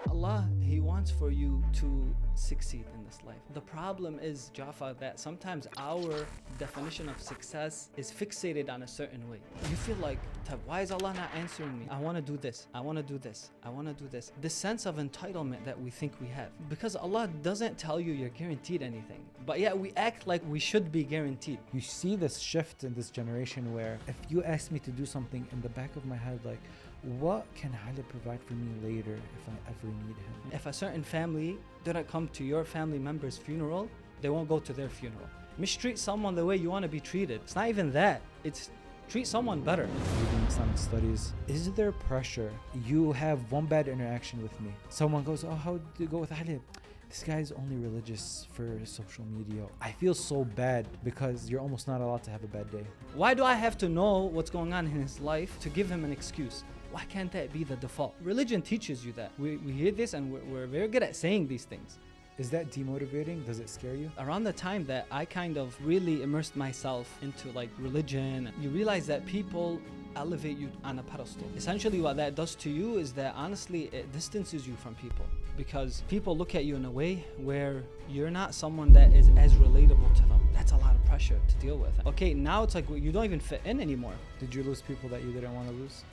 Allah, He wants for you to succeed in this life. The problem is, Jaafar, that sometimes our definition of success is fixated on a certain way. You feel like, why is Allah not answering me? I want to do this. I want to do this. I want to do this. This sense of entitlement that we think we have. Because Allah doesn't tell you you're guaranteed anything. But yet we act like we should be guaranteed. You see this shift in this generation where if you ask me to do something, in the back of my head, like, what can Ali provide for me later if I ever need him? If a certain family didn't come to your family member's funeral, they won't go to their funeral. Mistreat someone the way you want to be treated. It's not even that. It's treat someone better. Reading Islamic studies, is there pressure? You have one bad interaction with me. Someone goes, oh, how did you go with Ali? This guy's only religious for social media. I feel so bad because you're almost not allowed to have a bad day. Why do I have to know what's going on in his life to give him an excuse? Why can't that be the default? Religion teaches you that. We hear this and we're very good at saying these things. Is that demotivating? Does it scare you? Around the time that I kind of really immersed myself into like religion, you realize that people elevate you on a pedestal. Essentially what that does to you is that honestly it distances you from people, because people look at you in a way where you're not someone that is as relatable to them. That's a lot of pressure to deal with. Okay, now it's like you don't even fit in anymore. Did you lose people that you didn't want to lose?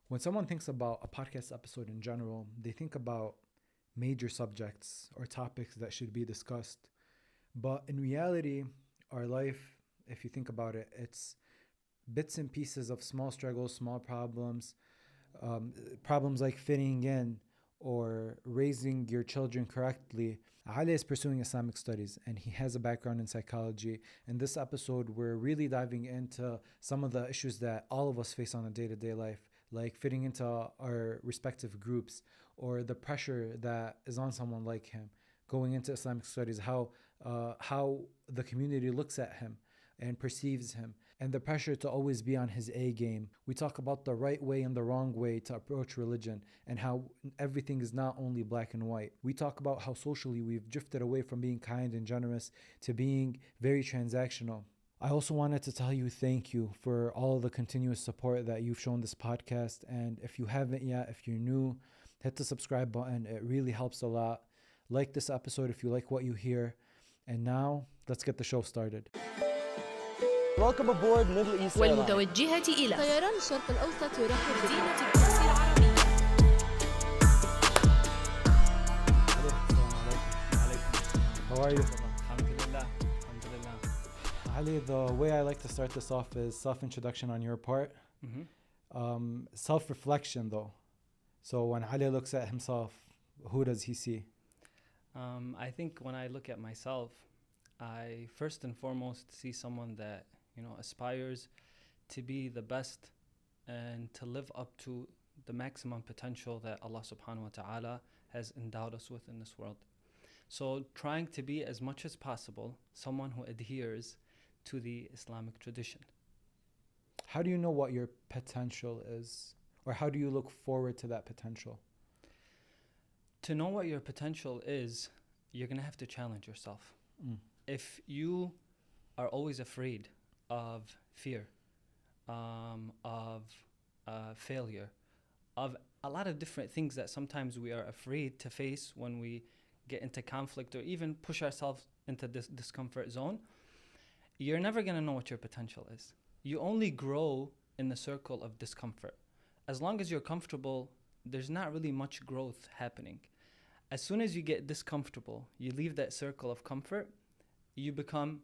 When someone thinks about a podcast episode in general, they think about major subjects or topics that should be discussed. But in reality, our life, if you think about it, it's bits and pieces of small struggles, small problems, problems like fitting in or raising your children correctly. Ali is pursuing Islamic studies and he has a background in psychology. In this episode, we're really diving into some of the issues that all of us face on a day-to-day life, like fitting into our respective groups, or the pressure that is on someone like him going into Islamic studies, how the community looks at him and perceives him, and the pressure to always be on his A game. We talk about the right way and the wrong way to approach religion and how everything is not only black and white. We talk about how socially we've drifted away from being kind and generous to being very transactional. I also wanted to tell you thank you for all of the continuous support that you've shown this podcast. And if you haven't yet, if you're new, hit the subscribe button. It really helps a lot. Like this episode if you like what you hear. And now, let's get the show started. Welcome aboard Middle East Airlines. والمتوجهة إلى طيران الشرق الأوسط يرحب مدينة القدس العربية. How are you? Alhamdulillah. Ali, the way I like to start this off is self-introduction on your part. Self-reflection though. So when Ali looks at himself, who does he see? I think when I look at myself, I first and foremost see someone that, aspires to be the best and to live up to the maximum potential that Allah subhanahu wa ta'ala has endowed us with in this world. So trying to be as much as possible someone who adheres to the Islamic tradition. How do you know what your potential is? Or how do you look forward to that potential? To know what your potential is, you're going to have to challenge yourself. If you are always afraid of fear, of failure, of a lot of different things that sometimes we are afraid to face when we get into conflict or even push ourselves into this discomfort zone, you're never going to know what your potential is. You only grow in the circle of discomfort. As long as you're comfortable, there's not really much growth happening. As soon as you get discomfortable, you leave that circle of comfort, you become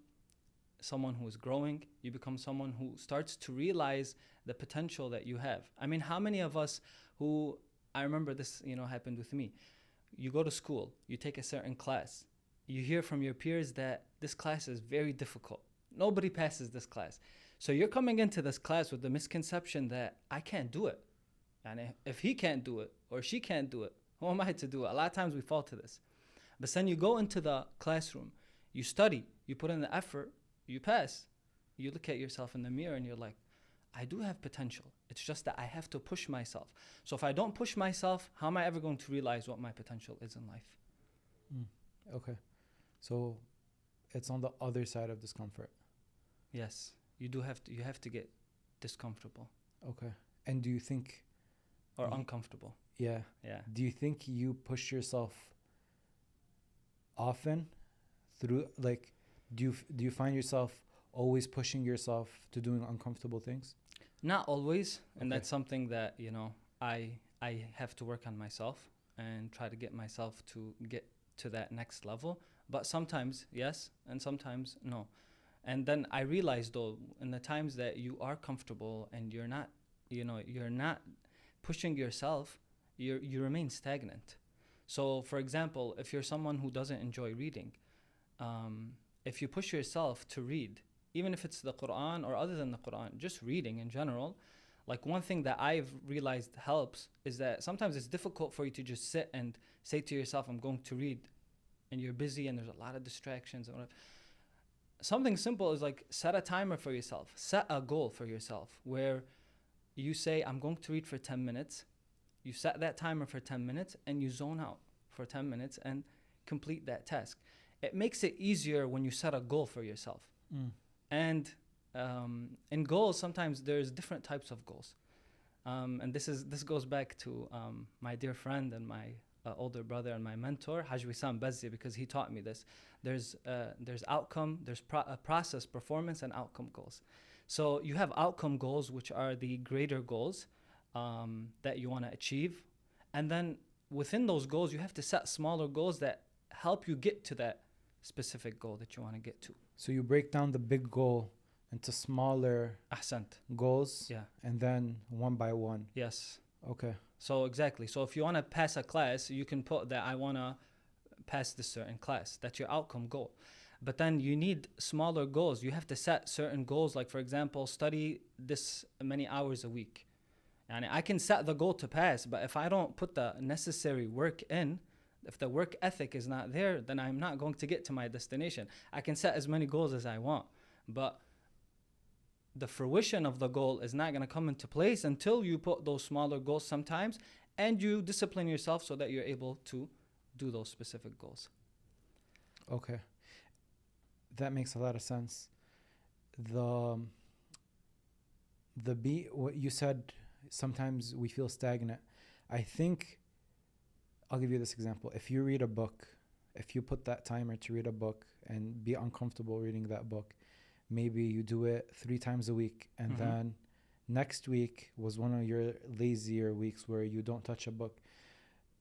someone who is growing, you become someone who starts to realize the potential that you have. I mean, how many of us who, I remember this, happened with me. You go to school, you take a certain class, you hear from your peers that this class is very difficult. Nobody passes this class. So you're coming into this class with the misconception that I can't do it. And if he can't do it or she can't do it, who am I to do it? A lot of times we fall to this. But then you go into the classroom, you study, you put in the effort, you pass. You look at yourself in the mirror and you're like, I do have potential. It's just that I have to push myself. So if I don't push myself, how am I ever going to realize what my potential is in life? Okay. So it's on the other side of discomfort. Yes. you have to get discomfortable Okay. And do you think, or Ye- uncomfortable. yeah, Yeah. do you think you push yourself often through, like, do you find yourself always pushing yourself to doing uncomfortable things? Not always, and Okay. that's something that, you know, I have to work on myself and try to get myself to get to that next level. But sometimes yes, and sometimes no. And then I realized, though, in the times that you are comfortable and you're not, you know, you're not pushing yourself, you remain stagnant. So, for example, if you're someone who doesn't enjoy reading, if you push yourself to read, even if it's the Quran or other than the Quran, just reading in general, like one thing that I've realized helps is that sometimes it's difficult for you to just sit and say to yourself, I'm going to read, and you're busy and there's a lot of distractions and whatever. Something simple is like set a timer for yourself, set a goal for yourself where you say, I'm going to read for 10 minutes. You set that timer for 10 minutes and you zone out for 10 minutes and complete that task. It makes it easier when you set a goal for yourself. And in goals, sometimes there's different types of goals. And this goes back to my dear friend and my older brother and my mentor, Haj Wissam Bazzi, because he taught me this. There's outcome, there's process, performance, and outcome goals. So you have outcome goals, which are the greater goals that you want to achieve. And then within those goals, you have to set smaller goals that help you get to that specific goal that you want to get to. So you break down the big goal into smaller Ahsant. goals, Yeah. and then one by one. Yes. Okay. So exactly. So if you want to pass a class, you can put that I want to pass this certain class. That's your outcome goal. But then you need smaller goals. You have to set certain goals, like, for example, study this many hours a week. And I can set the goal to pass, but if I don't put the necessary work in, if the work ethic is not there, then I'm not going to get to my destination. I can set as many goals as I want, but the fruition of the goal is not going to come into place until you put those smaller goals sometimes and you discipline yourself so that you're able to do those specific goals. Okay. That makes a lot of sense. What you said, sometimes we feel stagnant. I think I'll give you this example. If you read a book, if you put that timer to read a book and be uncomfortable reading that book, maybe you do it 3 times a week, and then next week was one of your lazier weeks where you don't touch a book.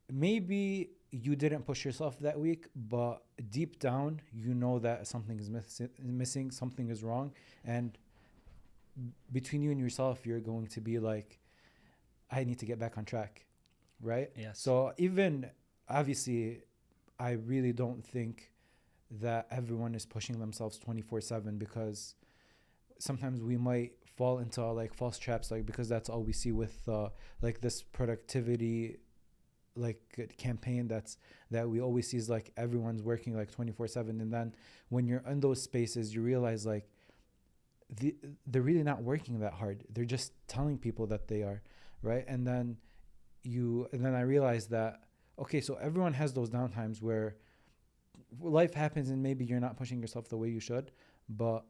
Maybe you didn't push yourself that week, but deep down, you know that something is missing, something is wrong. And between you and yourself, you're going to be like, I need to get back on track, right? Yes. So even, obviously, I really don't think that everyone is pushing themselves 24/7, because sometimes we might fall into like false traps, like, because that's all we see with like this productivity like campaign that we always see is like everyone's working like 24/7, and then when you're in those spaces you realize like they're really not working that hard, they're just telling people that they are, right? And then I realized that, okay, so everyone has those downtimes where life happens and maybe you're not pushing yourself the way you should, but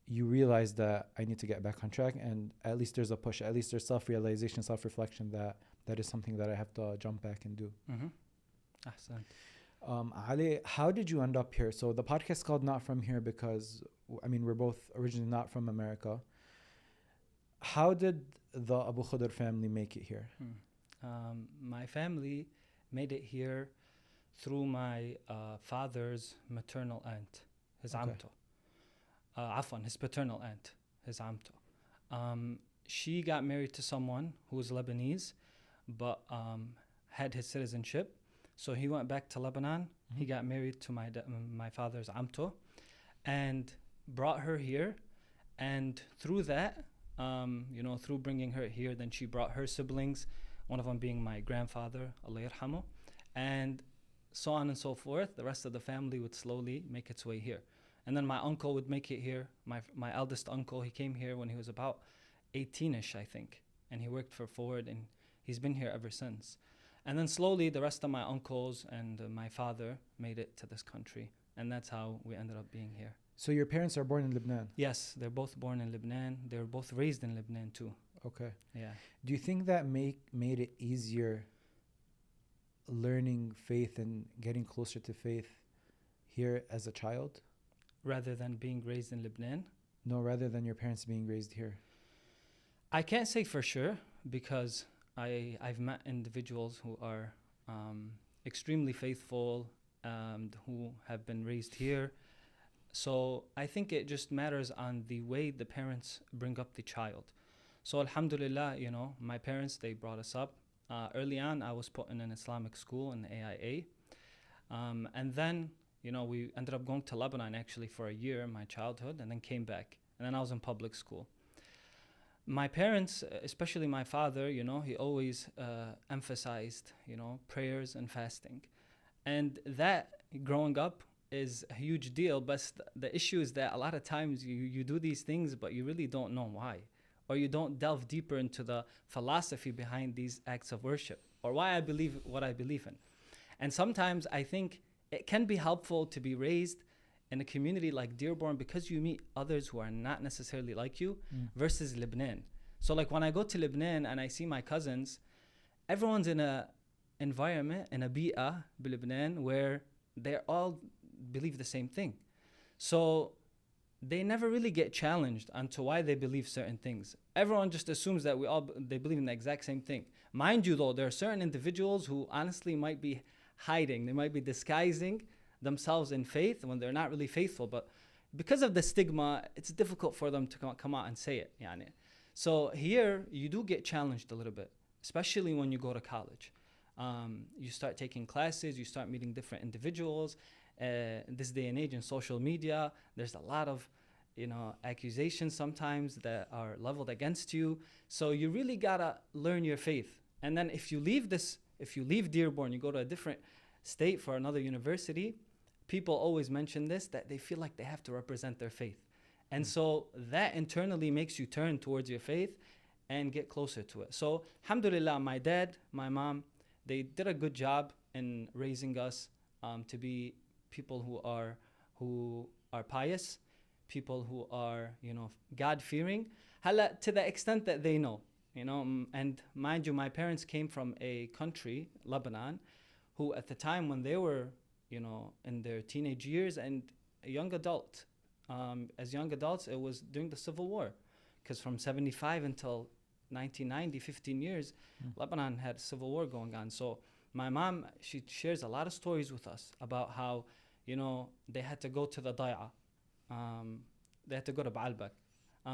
you realize that I need to get back on track, and at least there's a push, at least there's self-realization, self-reflection that is something that I have to jump back and do. Ahsan. Ali, how did you end up here? So the podcast is called Not From Here because, I mean, we're both originally not from America. How did the Abu Khudr family make it here? My family made it here through my father's maternal aunt, his Okay. amto. Afwan, his paternal aunt, his amto. She got married to someone who was Lebanese, but had his citizenship. So he went back to Lebanon. He got married to my father's amto and brought her here. And through that, through bringing her here, then she brought her siblings, one of them being my grandfather, Allah yarhamu, and so on and so forth. The rest of the family would slowly make its way here. And then my uncle would make it here. My eldest uncle, he came here when he was about 18-ish, I think. And he worked for Ford, and he's been here ever since. And then slowly, the rest of my uncles and my father made it to this country. And that's how we ended up being here. So your parents are born in Lebanon? Yes, they're both born in Lebanon. They were both raised in Lebanon too. Okay. Yeah. Do you think that made it easier learning faith and getting closer to faith here as a child? Rather than being raised in Lebanon? No, rather than your parents being raised here. I can't say for sure because I've met individuals who are extremely faithful and who have been raised here. So I think it just matters on the way the parents bring up the child. So alhamdulillah, you know, my parents, they brought us up. Early on, I was put in an Islamic school in the AIA. And then, you know, we ended up going to Lebanon actually for a year in my childhood and then came back. And then I was in public school. My parents, especially my father, you know, he always emphasized, you know, prayers and fasting. And that, growing up, is a huge deal. But the issue is that a lot of times you do these things, but you really don't know why. Or you don't delve deeper into the philosophy behind these acts of worship or why I believe what I believe in. And sometimes I think it can be helpful to be raised in a community like Dearborn because you meet others who are not necessarily like you versus Lebanon. So like when I go to Lebanon and I see my cousins, everyone's in a environment, in a bi'ah, Lebanon, where they all believe the same thing. So they never really get challenged onto why they believe certain things. Everyone just assumes that they believe in the exact same thing. Mind you though, there are certain individuals who honestly might be hiding, they might be disguising themselves in faith when they're not really faithful, but because of the stigma, it's difficult for them to come out and say it. Yani. So here, you do get challenged a little bit, especially when you go to college. You start taking classes, you start meeting different individuals. In this day and age in social media, there's a lot of, you know, accusations sometimes that are leveled against you. So you really gotta learn your faith. And then if you leave Dearborn, you go to a different state for another university, people always mention this, that they feel like they have to represent their faith. And so that internally makes you turn towards your faith and get closer to it. So alhamdulillah, my dad, my mom, they did a good job in raising us to be people who are pious, people who are, you know, God-fearing, to the extent that they know, you know. And mind you, my parents came from a country, Lebanon, who at the time when they were, you know, in their teenage years and a young adult, as young adults, it was during the Civil War, because from 75 until 1990, 15 years, Lebanon had a civil war going on. So my mom, she shares a lot of stories with us about how, you know, they had to go to the Dua'a. They had to go to Baalbek.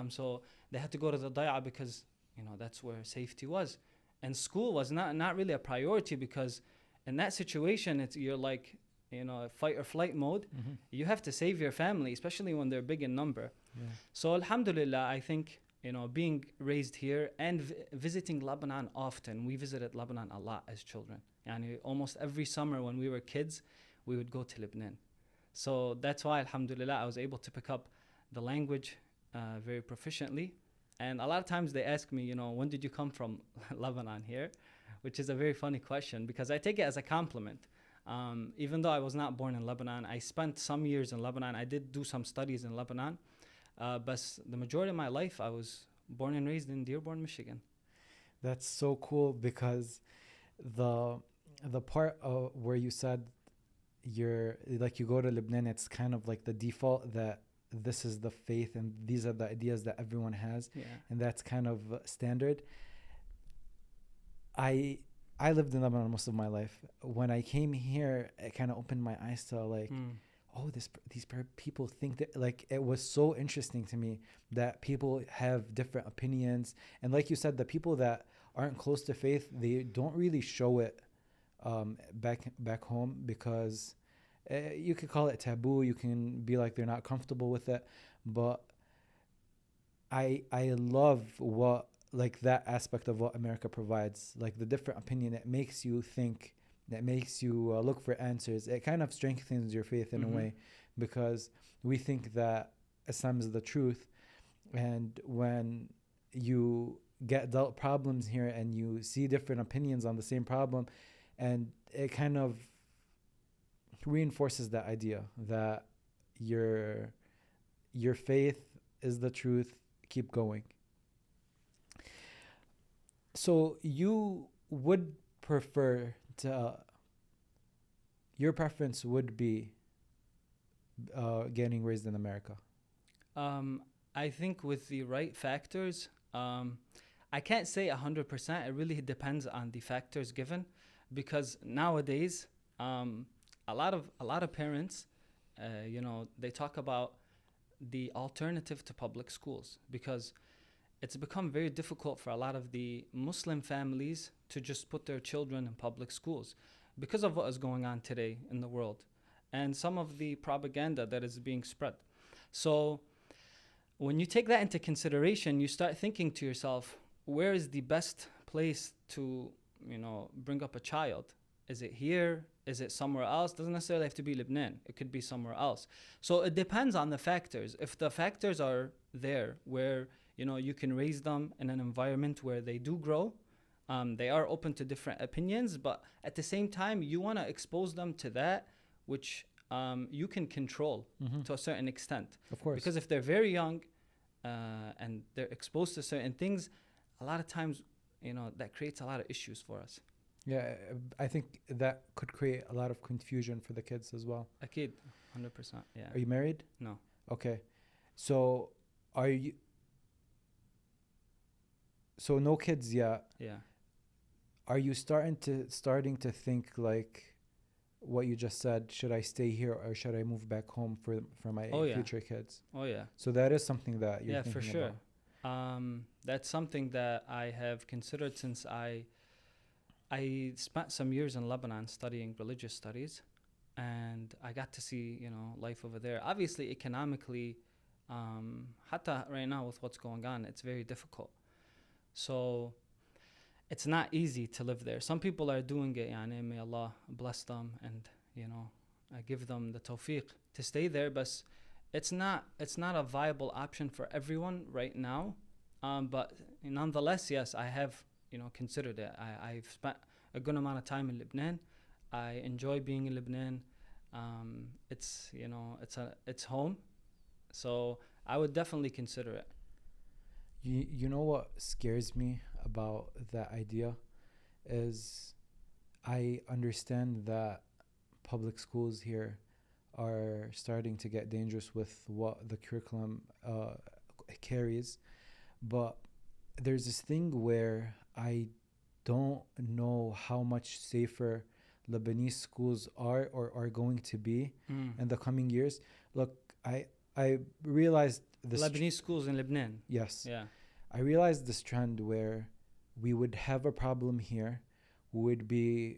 So they had to go to the Dua'a because, you know, that's where safety was. And school was not really a priority because in that situation, you're like, you know, fight or flight mode. You have to save your family, especially when they're big in number. Yeah. So alhamdulillah, I think, you know, being raised here and visiting Lebanon often. We visited Lebanon a lot as children. Yani almost every summer when we were kids, we would go to Lebanon. So that's why, alhamdulillah, I was able to pick up the language very proficiently. And a lot of times they ask me, you know, when did you come from Lebanon here? Which is a very funny question because I take it as a compliment. Even though I was not born in Lebanon, I spent some years in Lebanon. I did do some studies in Lebanon. But the majority of my life, I was born and raised in Dearborn, Michigan. That's so cool because the part where you said you go to Lebanon, it's kind of like the default that this is the faith and these are the ideas that everyone has, and that's kind of standard. I lived in Lebanon most of my life. When I came here, it kind of opened my eyes to like, these people think that, like, it was so interesting to me that people have different opinions. And like you said, the people that aren't close to faith, they don't really show it back home because you could call it taboo. You can be like they're not comfortable with it. But I love what, like, that aspect of what America provides, like the different opinion. It makes you think, that makes you look for answers. It kind of strengthens your faith in a way because we think that Islam is the truth. And when you get dealt problems here and you see different opinions on the same problem, and it kind of reinforces that idea that your faith is the truth. Keep going. So you would prefer to, your preference would be getting raised in America. I think with the right factors, I can't say 100%. It really depends on the factors given, because nowadays, a lot of parents, they talk about the alternative to public schools, because it's become very difficult for a lot of the Muslim families to just put their children in public schools because of what is going on today in the world and some of the propaganda that is being spread. So when you take that into consideration, you start thinking to yourself, where is the best place to, bring up a child? Is it here? Is it somewhere else? Doesn't necessarily have to be Lebanon. It could be somewhere else. So it depends on the factors. If the factors are there where, you can raise them in an environment where they do grow, they are open to different opinions, but at the same time, you want to expose them to that which you can control to a certain extent. Of course. Because if they're very young and they're exposed to certain things, a lot of times, that creates a lot of issues for us. Yeah, I think that could create a lot of confusion for the kids as well. Akid, 100%. Yeah. Are you married? No. Okay. So are you... So no kids yet. Yeah. Are you starting to think like what you just said? Should I stay here or should I move back home for my future kids? Oh yeah. So that is something that you're thinking for sure. about. That's something that I have considered since I spent some years in Lebanon studying religious studies, and I got to see life over there. Obviously, economically, hatta right now with what's going on, it's very difficult. So it's not easy to live there. Some people are doing it, may Allah bless them and I give them the tawfiq to stay there, but it's not a viable option for everyone right now. But nonetheless, yes, I have considered it. I've spent a good amount of time in Lebanon. I enjoy being in Lebanon. It's it's home, so I would definitely consider it. You know what scares me about that idea is I understand that public schools here are starting to get dangerous with what the curriculum carries, but there's this thing where I don't know how much safer Lebanese schools are or are going to be in the coming years. Look, I realized this Lebanese schools in Lebanon. Yes. Yeah. I realized this trend where we would have a problem here, we would be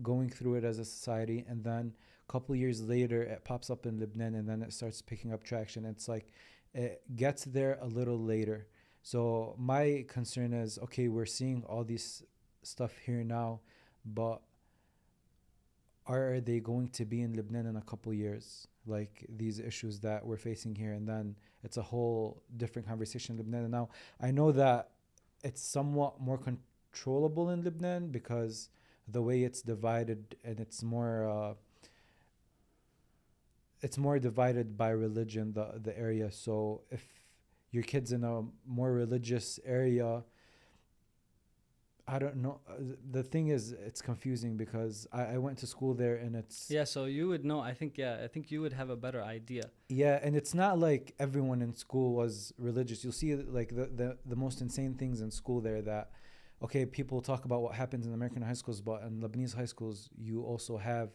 going through it as a society, and then a couple of years later it pops up in Lebanon and then it starts picking up traction. It's like it gets there a little later. So my concern is, okay, we're seeing all these stuff here now, but are they going to be in Lebanon in a couple years? Like these issues that we're facing here, and then it's a whole different conversation in Lebanon. And now I know that it's somewhat more controllable in Lebanon because the way it's divided, and it's more divided by religion, the area. So if your kid's in a more religious area, I don't know. The thing is, it's confusing because I went to school there, and it's... Yeah, so you would know. I think you would have a better idea. Yeah, and it's not like everyone in school was religious. You'll see like the most insane things in school there that, okay, people talk about what happens in American high schools, but in Lebanese high schools, you also have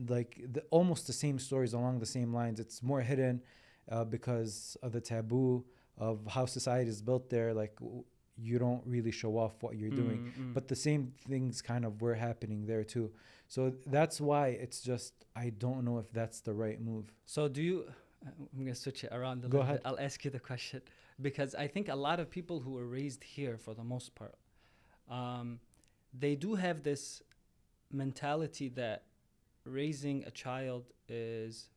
like almost the same stories along the same lines. It's more hidden because of the taboo of how society is built there. Like, you don't really show off what you're doing, but the same things kind of were happening there too. So that's why it's just, I don't know if that's the right move. So do you, I'm going to switch it around a Go little ahead. bit. I'll ask you the question, because I think a lot of people who were raised here for the most part, they do have this mentality that raising a child is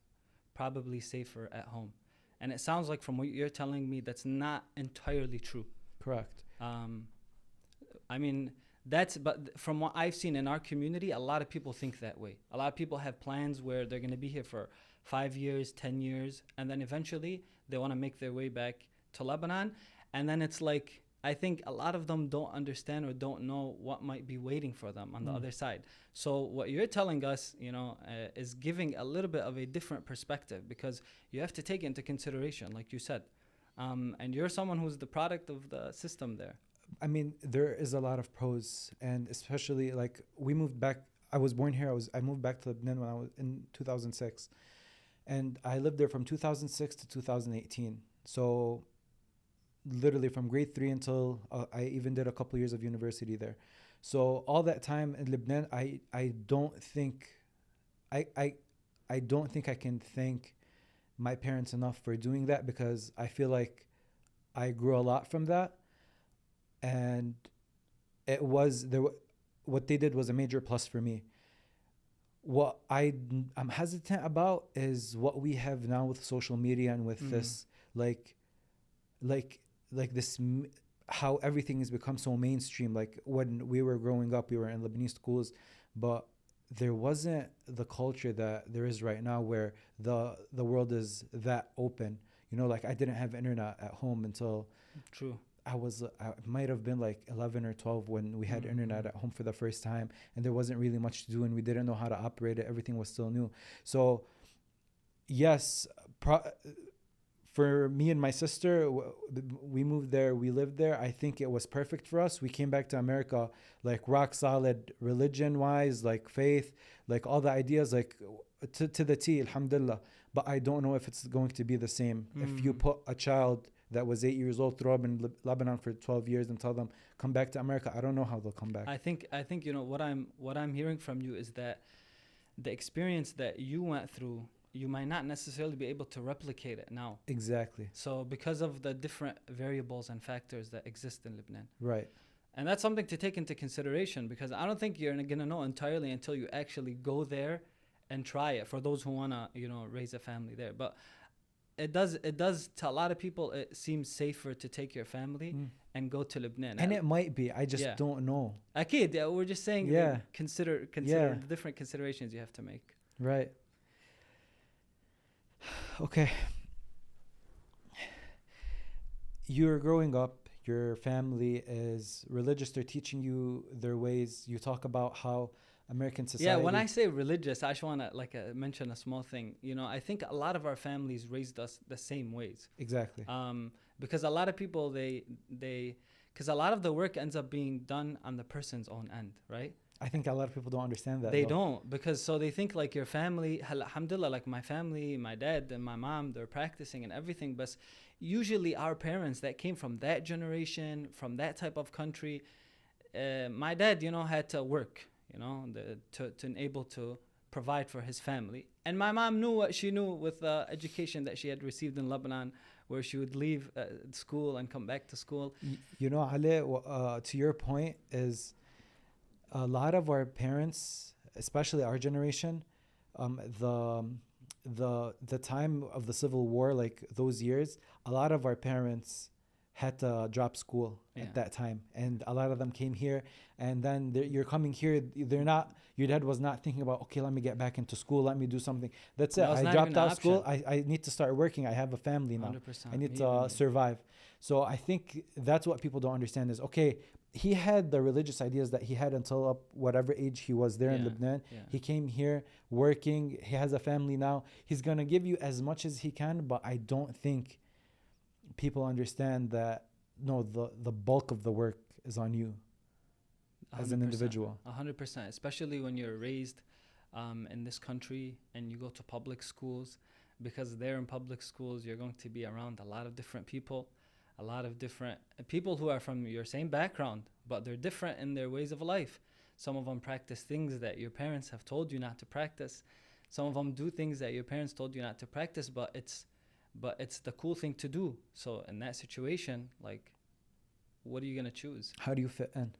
probably safer at home. And it sounds like from what you're telling me, that's not entirely true. Correct. I mean, but from what I've seen in our community, a lot of people think that way. A lot of people have plans where they're going to be here for 5 years, 10 years, and then eventually they want to make their way back to Lebanon. And then it's like, I think a lot of them don't understand or don't know what might be waiting for them on the other side. So what you're telling us, is giving a little bit of a different perspective, because you have to take into consideration, like you said, and you're someone who's the product of the system there. I mean, there is a lot of pros, and especially like we moved back. I was born here. I moved back to Lebanon when I was in 2006, and I lived there from 2006 to 2018. So literally from grade 3 until I even did a couple years of university there. So all that time in Lebanon, I don't think I don't think I can thank my parents enough for doing that, because I feel like I grew a lot from that. And it was there. What they did was a major plus for me. What I'm hesitant about is what we have now with social media and with this, like this, how everything has become so mainstream. Like when we were growing up, we were in Lebanese schools, but there wasn't the culture that there is right now, where the world is that open. Like I didn't have internet at home until I might have been like 11 or 12 when we had internet at home for the first time, and there wasn't really much to do, and we didn't know how to operate it. Everything was still new. So yes, for me and my sister, we moved there, we lived there. I think it was perfect for us. We came back to America like rock solid religion wise, like faith, like all the ideas, like to the T, alhamdulillah. But I don't know if it's going to be the same. If you put a child that was 8 years old, throw up in Lebanon for 12 years and tell them, come back to America, I don't know how they'll come back. I think what I'm hearing from you is that the experience that you went through, you might not necessarily be able to replicate it now. Exactly. So because of the different variables and factors that exist in Lebanon. Right. And that's something to take into consideration, because I don't think you're going to know entirely until you actually go there and try it, for those who want to, raise a family there. But it does to a lot of people, it seems safer to take your family and go to Lebanon. And it might be, I just don't know. Akid, we're just saying, consider the different considerations you have to make. Right. Okay. You're growing up, your family is religious, they're teaching you their ways. You talk about how American society... Yeah, when I say religious, I just want to mention a small thing. I think a lot of our families raised us the same ways. Exactly. Because a lot of people, because a lot of the work ends up being done on the person's own end, right? I think a lot of people don't understand that. They don't, because so they think like your family, alhamdulillah, like my family, my dad and my mom, they're practicing and everything. But usually our parents that came from that generation, from that type of country, my dad, had to work, to enable to provide for his family. And my mom knew what she knew with the education that she had received in Lebanon, where she would leave school and come back to school. Ali, to your point is... a lot of our parents, especially our generation, the time of the Civil War, like those years, a lot of our parents had to drop school at that time, and a lot of them came here. And then you're coming here, your dad was not thinking about, okay, let me get back into school, let me do something. That's it. I dropped out of school. I need to start working. I have a family now. 100%. I need to survive. So I think that's what people don't understand is, okay, he had the religious ideas that he had until up whatever age he was there in Lebanon. He came here working. He has a family now. He's going to give you as much as he can, but I don't think people understand that, no, the bulk of the work is on you as an individual. 100%, especially when you're raised in this country and you go to public schools, because there in public schools, you're going to be around a lot of different people. A lot of different people who are from your same background, but they're different in their ways of life. Some of them practice things that your parents have told you not to practice. Some of them do things that your parents told you not to practice, but it's the cool thing to do. So in that situation, like, what are you going to choose? How do you fit in?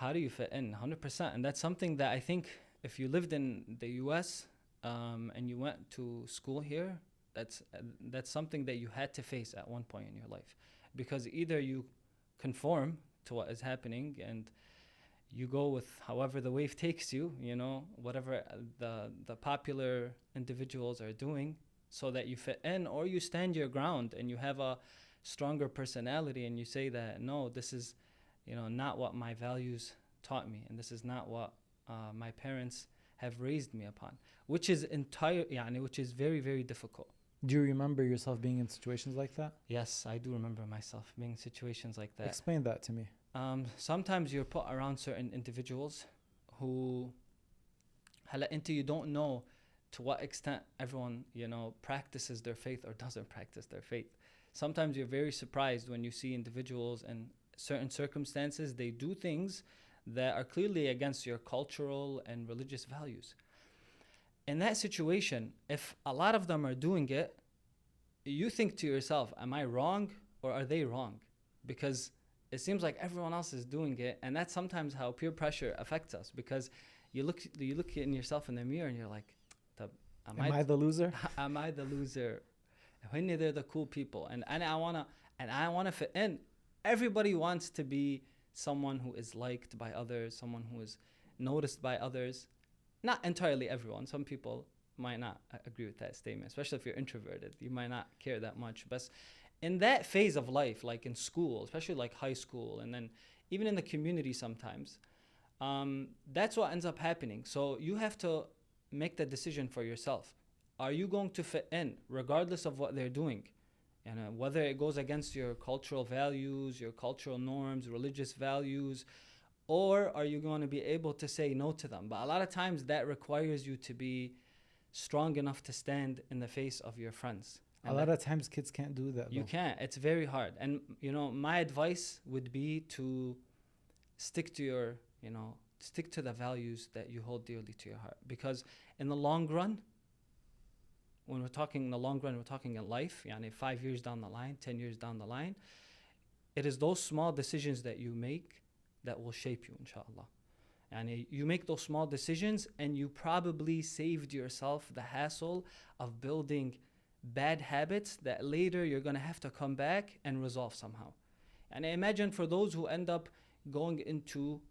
How do you fit in? 100%. And that's something that I think if you lived in the US and you went to school here, that's something that you had to face at one point in your life, because either you conform to what is happening and you go with however the wave takes you, you know, whatever the popular individuals are doing, so that you fit in, or you stand your ground and you have a stronger personality and you say that, no, this is, you know, not what my values taught me, and this is not what my parents have raised me upon, which is which is very, very difficult. Do you remember yourself being in situations like that? Yes, I do remember myself being in situations like that. Explain that to me. Sometimes you're put around certain individuals who, you don't know to what extent everyone, you know, practices their faith or doesn't practice their faith. Sometimes you're very surprised when you see individuals in certain circumstances, they do things that are clearly against your cultural and religious values. In that situation, if a lot of them are doing it, you think to yourself, am I wrong or are they wrong? Because it seems like everyone else is doing it, and that's sometimes how peer pressure affects us, because you look in yourself in the mirror and you're like, am I the loser? Am I the loser? When they're the cool people, and I wanna fit in. Everybody wants to be someone who is liked by others, someone who is noticed by others. Not entirely everyone. Some people might not agree with that statement, especially if you're introverted. You might not care that much. But in that phase of life, like in school, especially like high school, and then even in the community sometimes, that's what ends up happening. So you have to make that decision for yourself. Are you going to fit in regardless of what they're doing? And whether it goes against your cultural values, your cultural norms, religious values, or are you going to be able to say no to them? But a lot of times that requires you to be strong enough to stand in the face of your friends. And a lot of times kids can't do that. You can't. It's very hard. And, you know, my advice would be to stick to the values that you hold dearly to your heart. Because in the long run, when we're talking in the long run, we're talking in life, 5 years down the line, 10 years down the line, it is those small decisions that you make that will shape you, inshallah. And you make those small decisions, and you probably saved yourself the hassle of building bad habits that later you're going to have to come back and resolve somehow. And I imagine for those who end up going into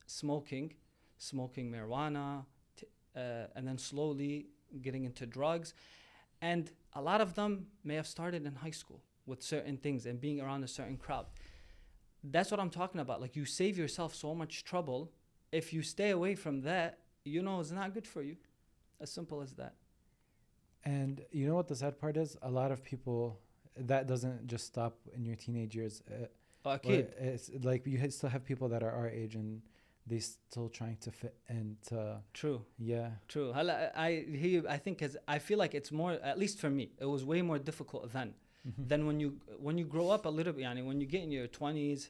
smoking marijuana, and then slowly getting into drugs, and a lot of them may have started in high school with certain things and being around a certain crowd. That's what I'm talking about. Like, you save yourself so much trouble. If you stay away from that, you know it's not good for you. As simple as that. And you know what the sad part is? A lot of people, that doesn't just stop in your teenage years. It's like you still have people that are our age and they still trying to fit into. True. Yeah. True. I feel like it's more, at least for me, it was way more difficult then. Mm-hmm. Then when you grow up a little bit, when you get in your 20s,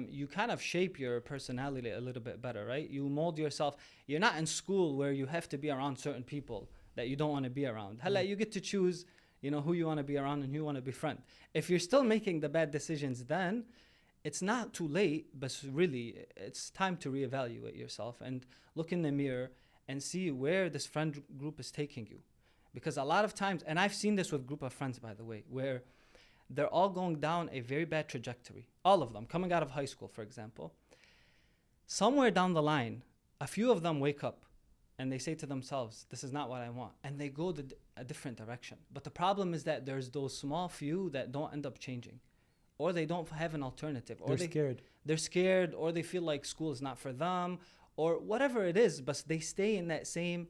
you kind of shape your personality a little bit better, right? You mold yourself. You're not in school where you have to be around certain people that you don't want to be around. You get to choose, who you want to be around and who you want to befriend. If you're still making the bad decisions, then it's not too late, but really it's time to reevaluate yourself and look in the mirror and see where this friend group is taking you. Because a lot of times, and I've seen this with a group of friends, by the way, where they're all going down a very bad trajectory. All of them, coming out of high school, for example. Somewhere down the line, a few of them wake up and they say to themselves, this is not what I want. And they go a different direction. But the problem is that there's those small few that don't end up changing. Or they don't have an alternative. Or they're scared. They're scared, or they feel like school is not for them, or whatever it is, but they stay in that same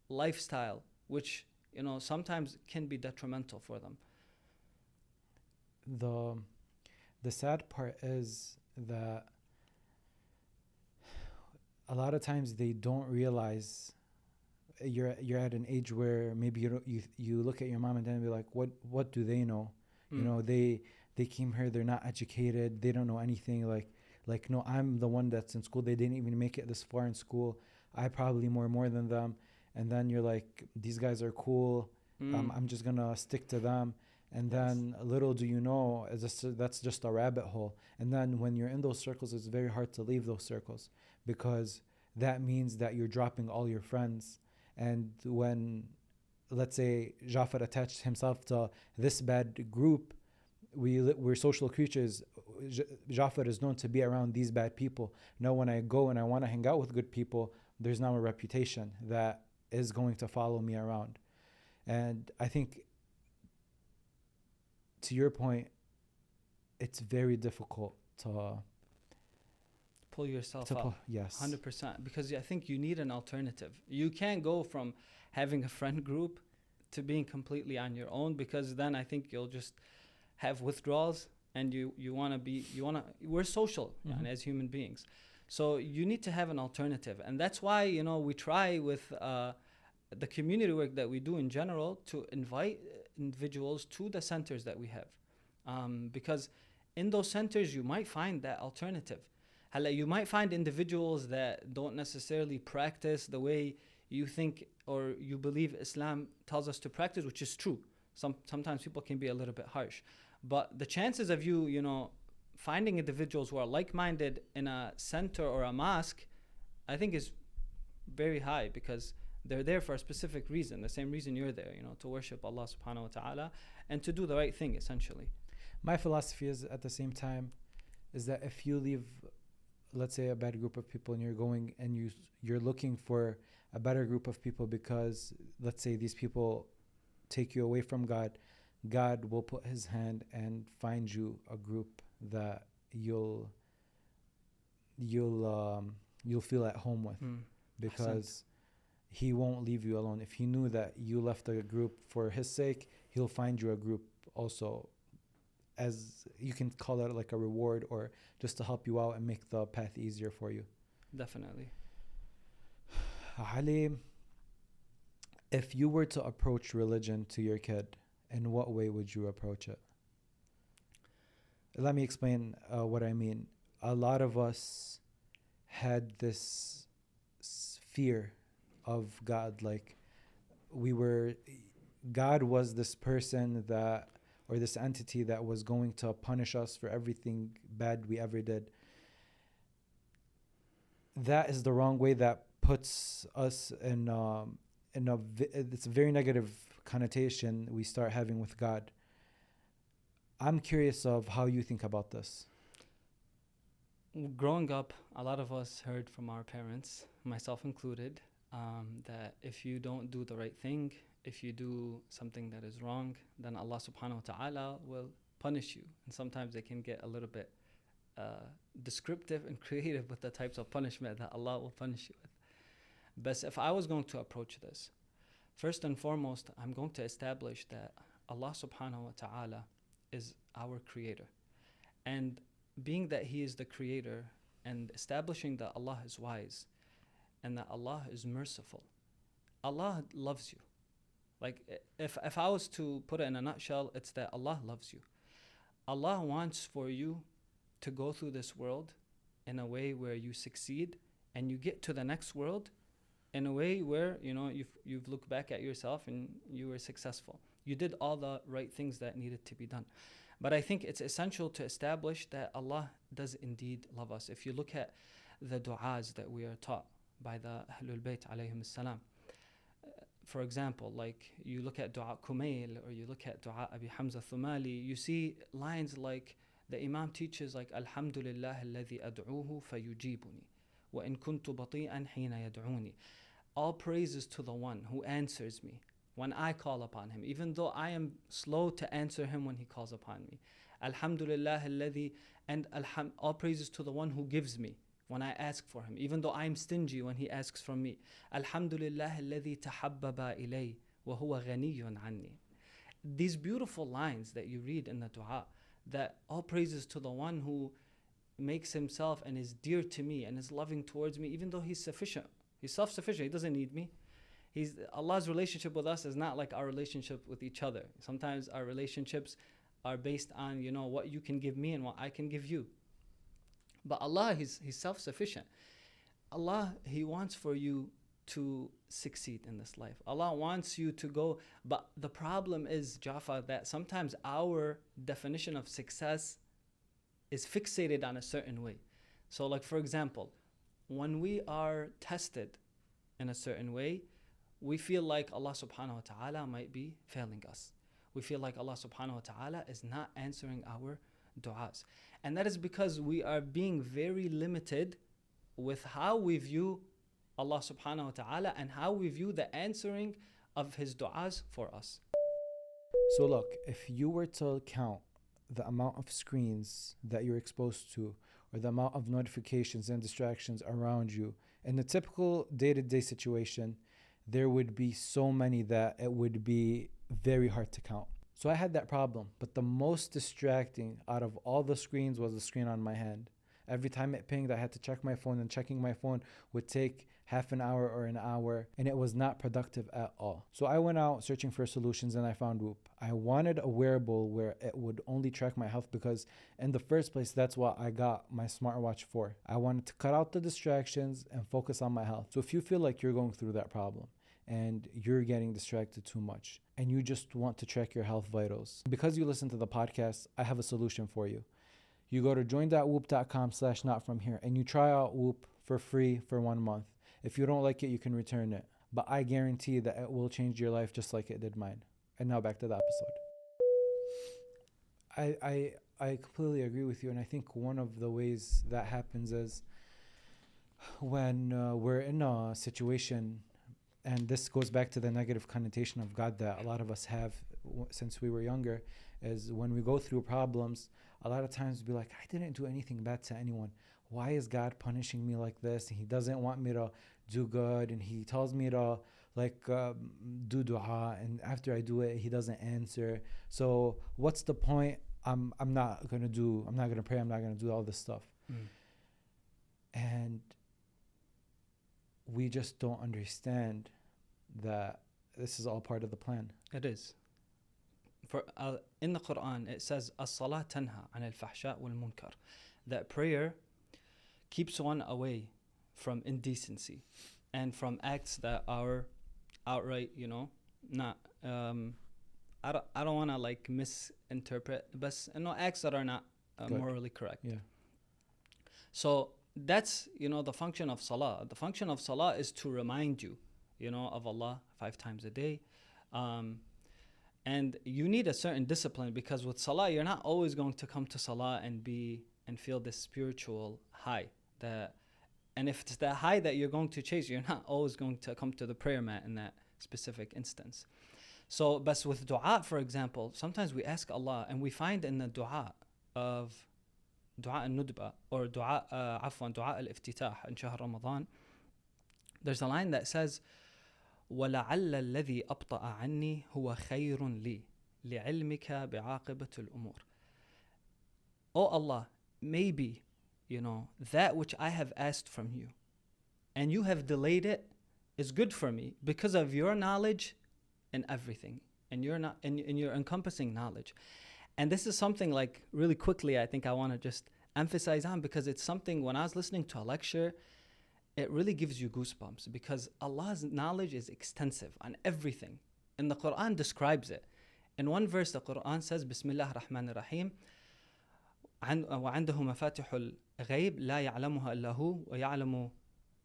lifestyle, which sometimes can be detrimental for them. The sad part is that a lot of times they don't realize you're at an age where maybe you look at your mom and dad and be like, what do they know? They came here, they're not educated, they don't know anything. Like no, I'm the one that's in school. They didn't even make it this far in school. I probably more than them. And then you're like, these guys are cool. I'm just gonna stick to them. And then little do you know, that's just a rabbit hole. And then when you're in those circles, it's very hard to leave those circles, because that means that you're dropping all your friends. And when, let's say, Jaafar attached himself to this bad group, we're social creatures. Jaafar is known to be around these bad people. Now, when I go and I want to hang out with good people, there's now a reputation that is going to follow me around. And I think, to your point, it's very difficult to pull yourself up. Yes. 100%. Because I think you need an alternative. You can't go from having a friend group to being completely on your own, because then I think you'll just have withdrawals, and we're social and as human beings. So you need to have an alternative. And that's why, we try with the community work that we do in general to invite individuals to the centers that we have. Because in those centers, you might find that alternative. You might find individuals that don't necessarily practice the way you think or you believe Islam tells us to practice, which is true. Sometimes people can be a little bit harsh. But the chances of you, finding individuals who are like-minded in a center or a mosque, I think is very high, because they're there for a specific reason, the same reason you're there, to worship Allah subhanahu wa ta'ala and to do the right thing, essentially. My philosophy is, at the same time, is that if you leave, let's say, a bad group of people, and you're going and you're looking for a better group of people, because let's say these people take you away from God, God will put his hand and find you a group that you'll feel at home with, because he won't leave you alone. If he knew that you left a group for his sake, he'll find you a group also, as you can call it like a reward, or just to help you out and make the path easier for you. Definitely. Ali, if you were to approach religion to your kid, in what way would you approach it? Let me explain what I mean. A lot of us had this fear of God, like God was this person that, or this entity that was going to punish us for everything bad we ever did. That is the wrong way. That puts us in it's a very negative connotation we start having with God. I'm curious of how you think about this. Growing up, a lot of us heard from our parents, myself included, that if you don't do the right thing, if you do something that is wrong, then Allah subhanahu wa ta'ala will punish you. And sometimes they can get a little bit descriptive and creative with the types of punishment that Allah will punish you with. But if I was going to approach this, first and foremost, I'm going to establish that Allah subhanahu wa ta'ala is our creator. And being that he is the creator, and establishing that Allah is wise and that Allah is merciful, Allah loves you. Like, if I was to put it in a nutshell, it's that Allah loves you. Allah wants for you to go through this world in a way where you succeed, and you get to the next world in a way where you've looked back at yourself and you were successful. You did all the right things that needed to be done. But I think it's essential to establish that Allah does indeed love us. If you look at the du'as that we are taught by the Ahlul Bayt alayhim salam, for example, like you look at Du'a Kumail, or you look at Du'a Abi Hamza Thumali, you see lines like the Imam teaches, like Alhamdulillah alladhi ad'uhu fayujibuni wa in kuntu bati'an hina yad'uni. All praises to the one who answers me when I call upon him, even though I am slow to answer him when he calls upon me. Alhamdulillah alladhi, and all praises to the one who gives me when I ask for him, even though I'm stingy when he asks from me. Alhamdulillah alladhi tahabbaba ilay wa huwa ghaniyun anni. These beautiful lines that you read in the dua, that all praises to the one who makes himself and is dear to me and is loving towards me, even though he's sufficient. He's self-sufficient. He doesn't need me. Allah's relationship with us is not like our relationship with each other. Sometimes our relationships are based on, what you can give me and what I can give you. But Allah, He's self-sufficient. Allah, He wants for you to succeed in this life. Allah wants you to go. But the problem is, Jaafar, that sometimes our definition of success is fixated on a certain way. So like, for example, when we are tested in a certain way, we feel like Allah subhanahu wa ta'ala might be failing us. We feel like Allah subhanahu wa ta'ala is not answering our du'as. And that is because we are being very limited with how we view Allah subhanahu wa ta'ala and how we view the answering of His du'as for us. So look, if you were to count the amount of screens that you're exposed to, or the amount of notifications and distractions around you, in a typical day-to-day situation, there would be so many that it would be very hard to count. So I had that problem, but the most distracting out of all the screens was the screen on my hand. Every time it pinged, I had to check my phone, and checking my phone would take half an hour or an hour, and it was not productive at all. So I went out searching for solutions, and I found Whoop. I wanted a wearable where it would only track my health, because in the first place, that's what I got my smartwatch for. I wanted to cut out the distractions and focus on my health. So if you feel like you're going through that problem and you're getting distracted too much and you just want to track your health vitals, because you listen to the podcast, I have a solution for you. You go to join.whoop.com/notfromhere and you try out Whoop for free for 1 month. If you don't like it, you can return it. But I guarantee that it will change your life just like it did mine. And now back to the episode. I completely agree with you. And I think one of the ways that happens is when we're in a situation, and this goes back to the negative connotation of God that a lot of us have since we were younger, is when we go through problems, a lot of times we'll be like, I didn't do anything bad to anyone. Why is God punishing me like this? And He doesn't want me to do good, and He tells me to do du'a, and after I do it, He doesn't answer. So what's the point? I'm not gonna pray, I'm not gonna do all this stuff. And we just don't understand that this is all part of the plan. It is. For in the Quran, it says, "As-salat tanha an al-fahsha wal-munkar," that prayer keeps one away from indecency and from acts that are outright, not. I don't want to misinterpret, but acts that are not morally correct. Yeah. So that's the function of salah. The function of salah is to remind you, of Allah 5 times a day. And you need a certain discipline, because with salah, you're not always going to come to salah and feel this spiritual high. And if it's that high that you're going to chase, you're not always going to come to the prayer mat in that specific instance. So, but with du'a, for example, sometimes we ask Allah, and we find in the du'a of du'a al-nudba, or du'a al-iftitah in Shahr Ramadan, there's a line that says, وَلَعَلَّ الَّذِي أَبْطَأَ عَنِّي هُوَ خَيْرٌ لِي لِعِلْمِكَ بِعَاقِبَةِ الْأُمُورِ. Oh Allah, maybe, that which I have asked from you, and you have delayed it, is good for me because of your knowledge in everything, and your encompassing knowledge. And this is something really quickly, I think I want to just emphasize on, because it's something when I was listening to a lecture, it really gives you goosebumps, because Allah's knowledge is extensive on everything. And the Quran describes it. In one verse, the Quran says, Bismillah ar-Rahman ar-Rahim, وعنده مفاتح الغيب لا يعلمها إلا هو ويعلم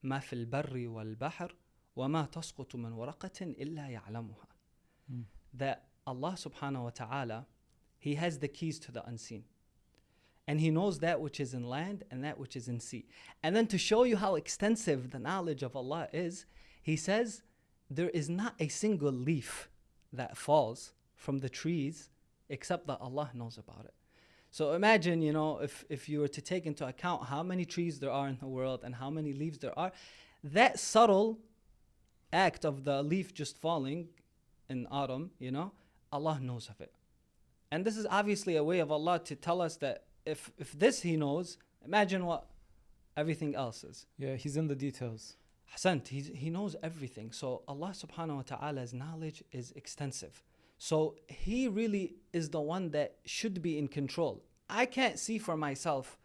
ما في البر والبحر وما تسقط من ورقة إلا يعلمها. That Allah subhanahu wa ta'ala, He has the keys to the unseen. And He knows that which is in land and that which is in sea. And then to show you how extensive the knowledge of Allah is, He says, there is not a single leaf that falls from the trees except that Allah knows about it. So imagine, if you were to take into account how many trees there are in the world and how many leaves there are, that subtle act of the leaf just falling in autumn, Allah knows of it. And this is obviously a way of Allah to tell us that if this He knows, imagine what everything else is. Yeah, He's in the details. Hasant, He knows everything. So Allah subhanahu wa ta'ala's knowledge is extensive. So He really is the one that should be in control. I can't see for myself,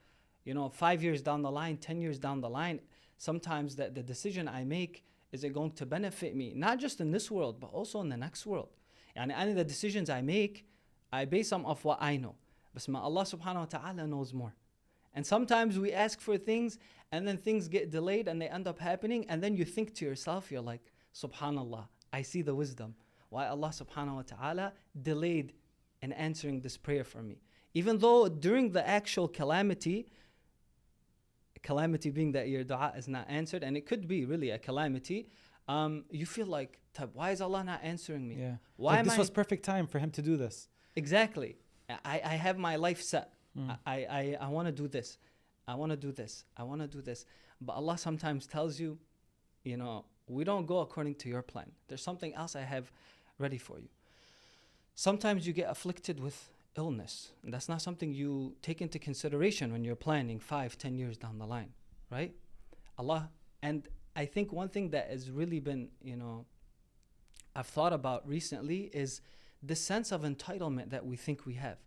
5 years down the line, 10 years down the line, sometimes that the decision I make, is it going to benefit me, not just in this world, but also in the next world. And any of the decisions I make, I base them off what I know. But Allah subhanahu wa ta'ala knows more. And sometimes we ask for things, and then things get delayed and they end up happening, and then you think to yourself, you're like, subhanallah, I see the wisdom. Why Allah subhanahu wa ta'ala delayed in answering this prayer for me. Even though during the actual calamity being that your dua is not answered, and it could be really a calamity, you feel like, why is Allah not answering me? Yeah. Why This was perfect time for him to do this. Exactly. I have my life set. Mm. I want to do this. I want to do this. I want to do this. But Allah sometimes tells you, we don't go according to your plan. There's something else I have ready for you. Sometimes you get afflicted with illness. And that's not something you take into consideration when you're planning 5-10 years down the line, right? And I think one thing that has really been, I've thought about recently is the sense of entitlement that we think we have.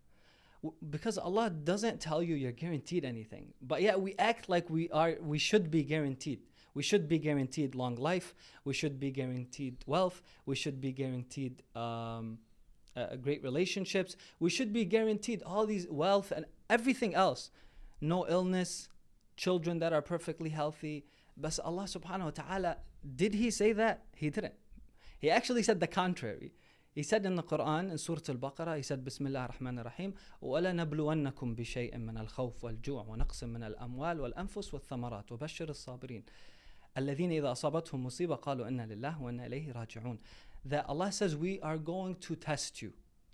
Because Allah doesn't tell you you're guaranteed anything. But yet we act like we should be guaranteed. We should be guaranteed long life. We should be guaranteed wealth. We should be guaranteed great relationships. We should be guaranteed all these wealth and everything else. No illness, children that are perfectly healthy. But Allah subhanahu wa ta'ala, did He say that? He didn't. He actually said the contrary. He said in the Quran, in Surah Al-Baqarah, He said, Bismillah ar-Rahman ar-Rahim, وَلَنَبْلُوَنَّكُمْ بِشَيْءٍ مِّنَ الْخَوْفِ وَالْجُوعِ وَنَقْصٍ مِّنَ الْأَمْوَالِ وَالْأَنفُسِ وَالثَّمَرَاتِ وَبَشِّرِ الصَّابِرِينَ الَّذِينَ إِذَا أَصَابَتْهُمْ مُصِيبَةٌ قَالُوا إِنَّا لِلَّهِ وَإِنَّا إِلَيْهِ رَاجِعُونَ. That Allah says, we are going to test you.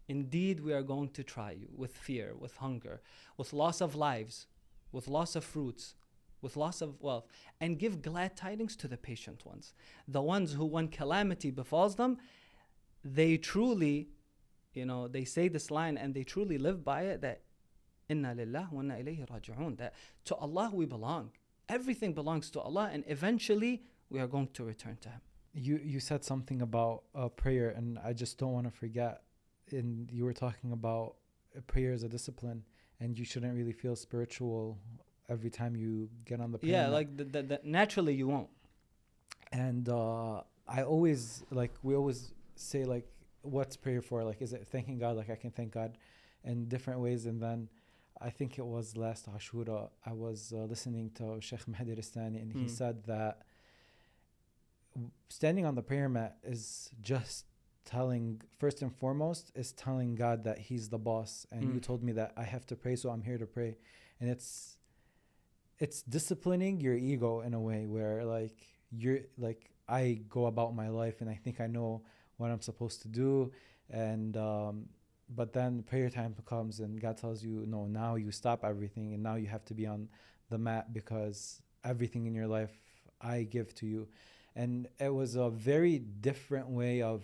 Indeed, we are going to try you with fear, with hunger, with loss of lives, with loss of fruits, with loss of wealth, and give glad tidings to the patient ones. The ones who, when calamity befalls them, they truly, they say this line and they truly live by it, that Inna lillah wa inna ilayhi raji'un, that to Allah we belong. Everything belongs to Allah, and eventually we are going to return to Him. You said something about prayer, and I just don't want to forget. And you were talking about prayer as a discipline, and you shouldn't really feel spiritual every time you get on the prayer mat. Like the naturally you won't. And we always say, like, what's prayer for? Like, is it thanking God? Like, I can thank God in different ways. And then I think it was last Ashura, I was listening to Sheikh Mahdi Ristani, and he said that standing on the prayer mat is just first and foremost, is telling God that He's the boss. And you told me that I have to pray, so I'm here to pray. And it's disciplining your ego in a way where, like, you're like, I go about my life and I think I know what I'm supposed to do, and but then prayer time comes and God tells you, no, now you stop everything and now you have to be on the mat because everything in your life I give to you. And it was a very different way of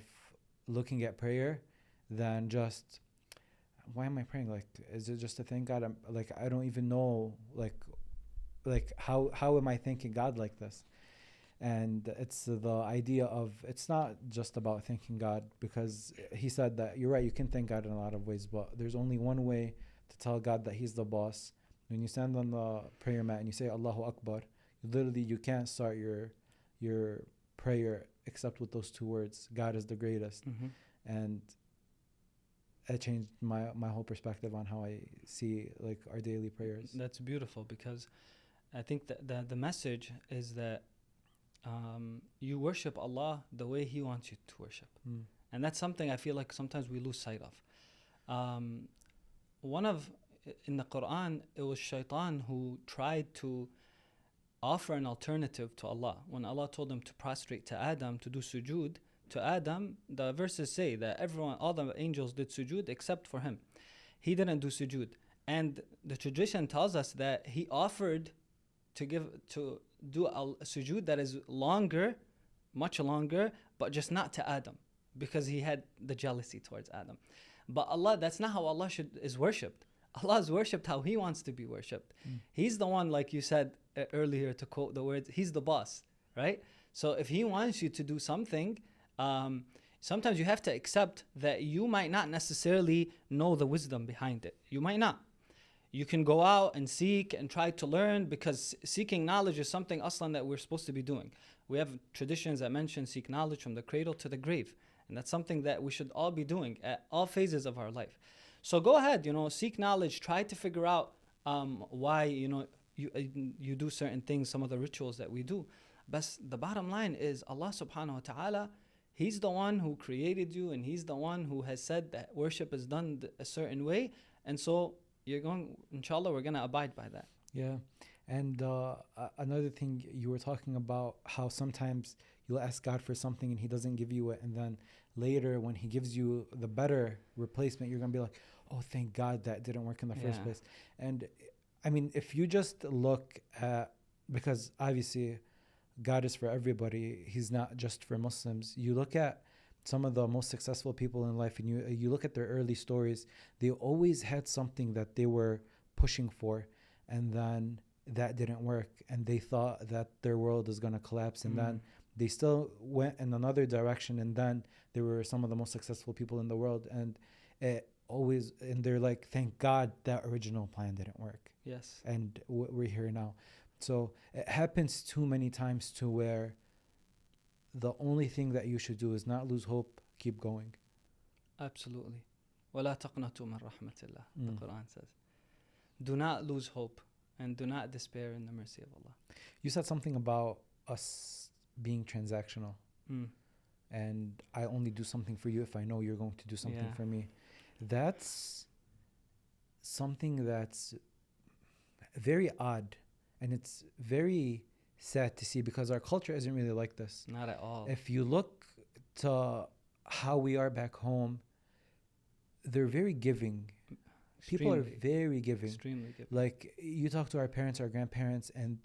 looking at prayer than just, why am I praying? Like, is it just to thank God? I don't even know, like how am I thanking God like this? And it's the idea of, it's not just about thanking God, because He said that, you're right, you can thank God in a lot of ways, but there's only one way to tell God that He's the boss. When you stand on the prayer mat and you say Allahu Akbar, you can't start your prayer except with those two words, God is the greatest. And it changed my whole perspective on how I see, like, our daily prayers. That's beautiful, because I think that the message is that you worship Allah the way He wants you to worship. And that's something I feel like sometimes we lose sight of. In the Quran, it was Shaitan who tried to offer an alternative to Allah. When Allah told him to prostrate to Adam, to do sujood to Adam, the verses say that all the angels did sujood except for him. He didn't do sujood. And the tradition tells us that he offered to do a sujood that is longer, much longer, but just not to Adam, because he had the jealousy towards Adam. But Allah, that's not how Allah is worshipped. Allah is worshipped how He wants to be worshipped. He's the one, like you said earlier, to quote the words, He's the boss, right? So if He wants you to do something, sometimes you have to accept that you might not necessarily know the wisdom behind it. You might not. You can go out and seek and try to learn, because seeking knowledge is something aslan that we're supposed to be doing. We have traditions that mention seek knowledge from the cradle to the grave. And that's something that we should all be doing at all phases of our life. So go ahead, seek knowledge, try to figure out why, you do certain things, some of the rituals that we do. But the bottom line is Allah subhanahu wa ta'ala, He's the one who created you, and He's the one who has said that worship is done a certain way. And so, inshallah, we're going to abide by that. Yeah. And another thing, you were talking about how sometimes you'll ask God for something and he doesn't give you it. And then later when he gives you the better replacement, you're going to be like, oh, thank God that didn't work in the first place. And I mean, if you just look at, because obviously God is for everybody, he's not just for Muslims. You look at some of the most successful people in life and you look at their early stories, they always had something that they were pushing for, and then that didn't work and they thought that their world is going to collapse, and then they still went in another direction, and then they were some of the most successful people in the world, and they're like, thank God that original plan didn't work. Yes. And we're here now. So it happens too many times to where the only thing that you should do is not lose hope, keep going. Absolutely. وَلَا تَقْنَطُوا مِنْ رَحْمَةِ اللَّهِ, the Quran says. Do not lose hope and do not despair in the mercy of Allah. You said something about us being transactional. And I only do something for you if I know you're going to do something for me. That's something that's very odd, and it's very sad to see because our culture isn't really like this. Not at all. If you look to how we are back home, they're very giving. People are very giving. Extremely giving. Like, you talk to our parents, our grandparents, and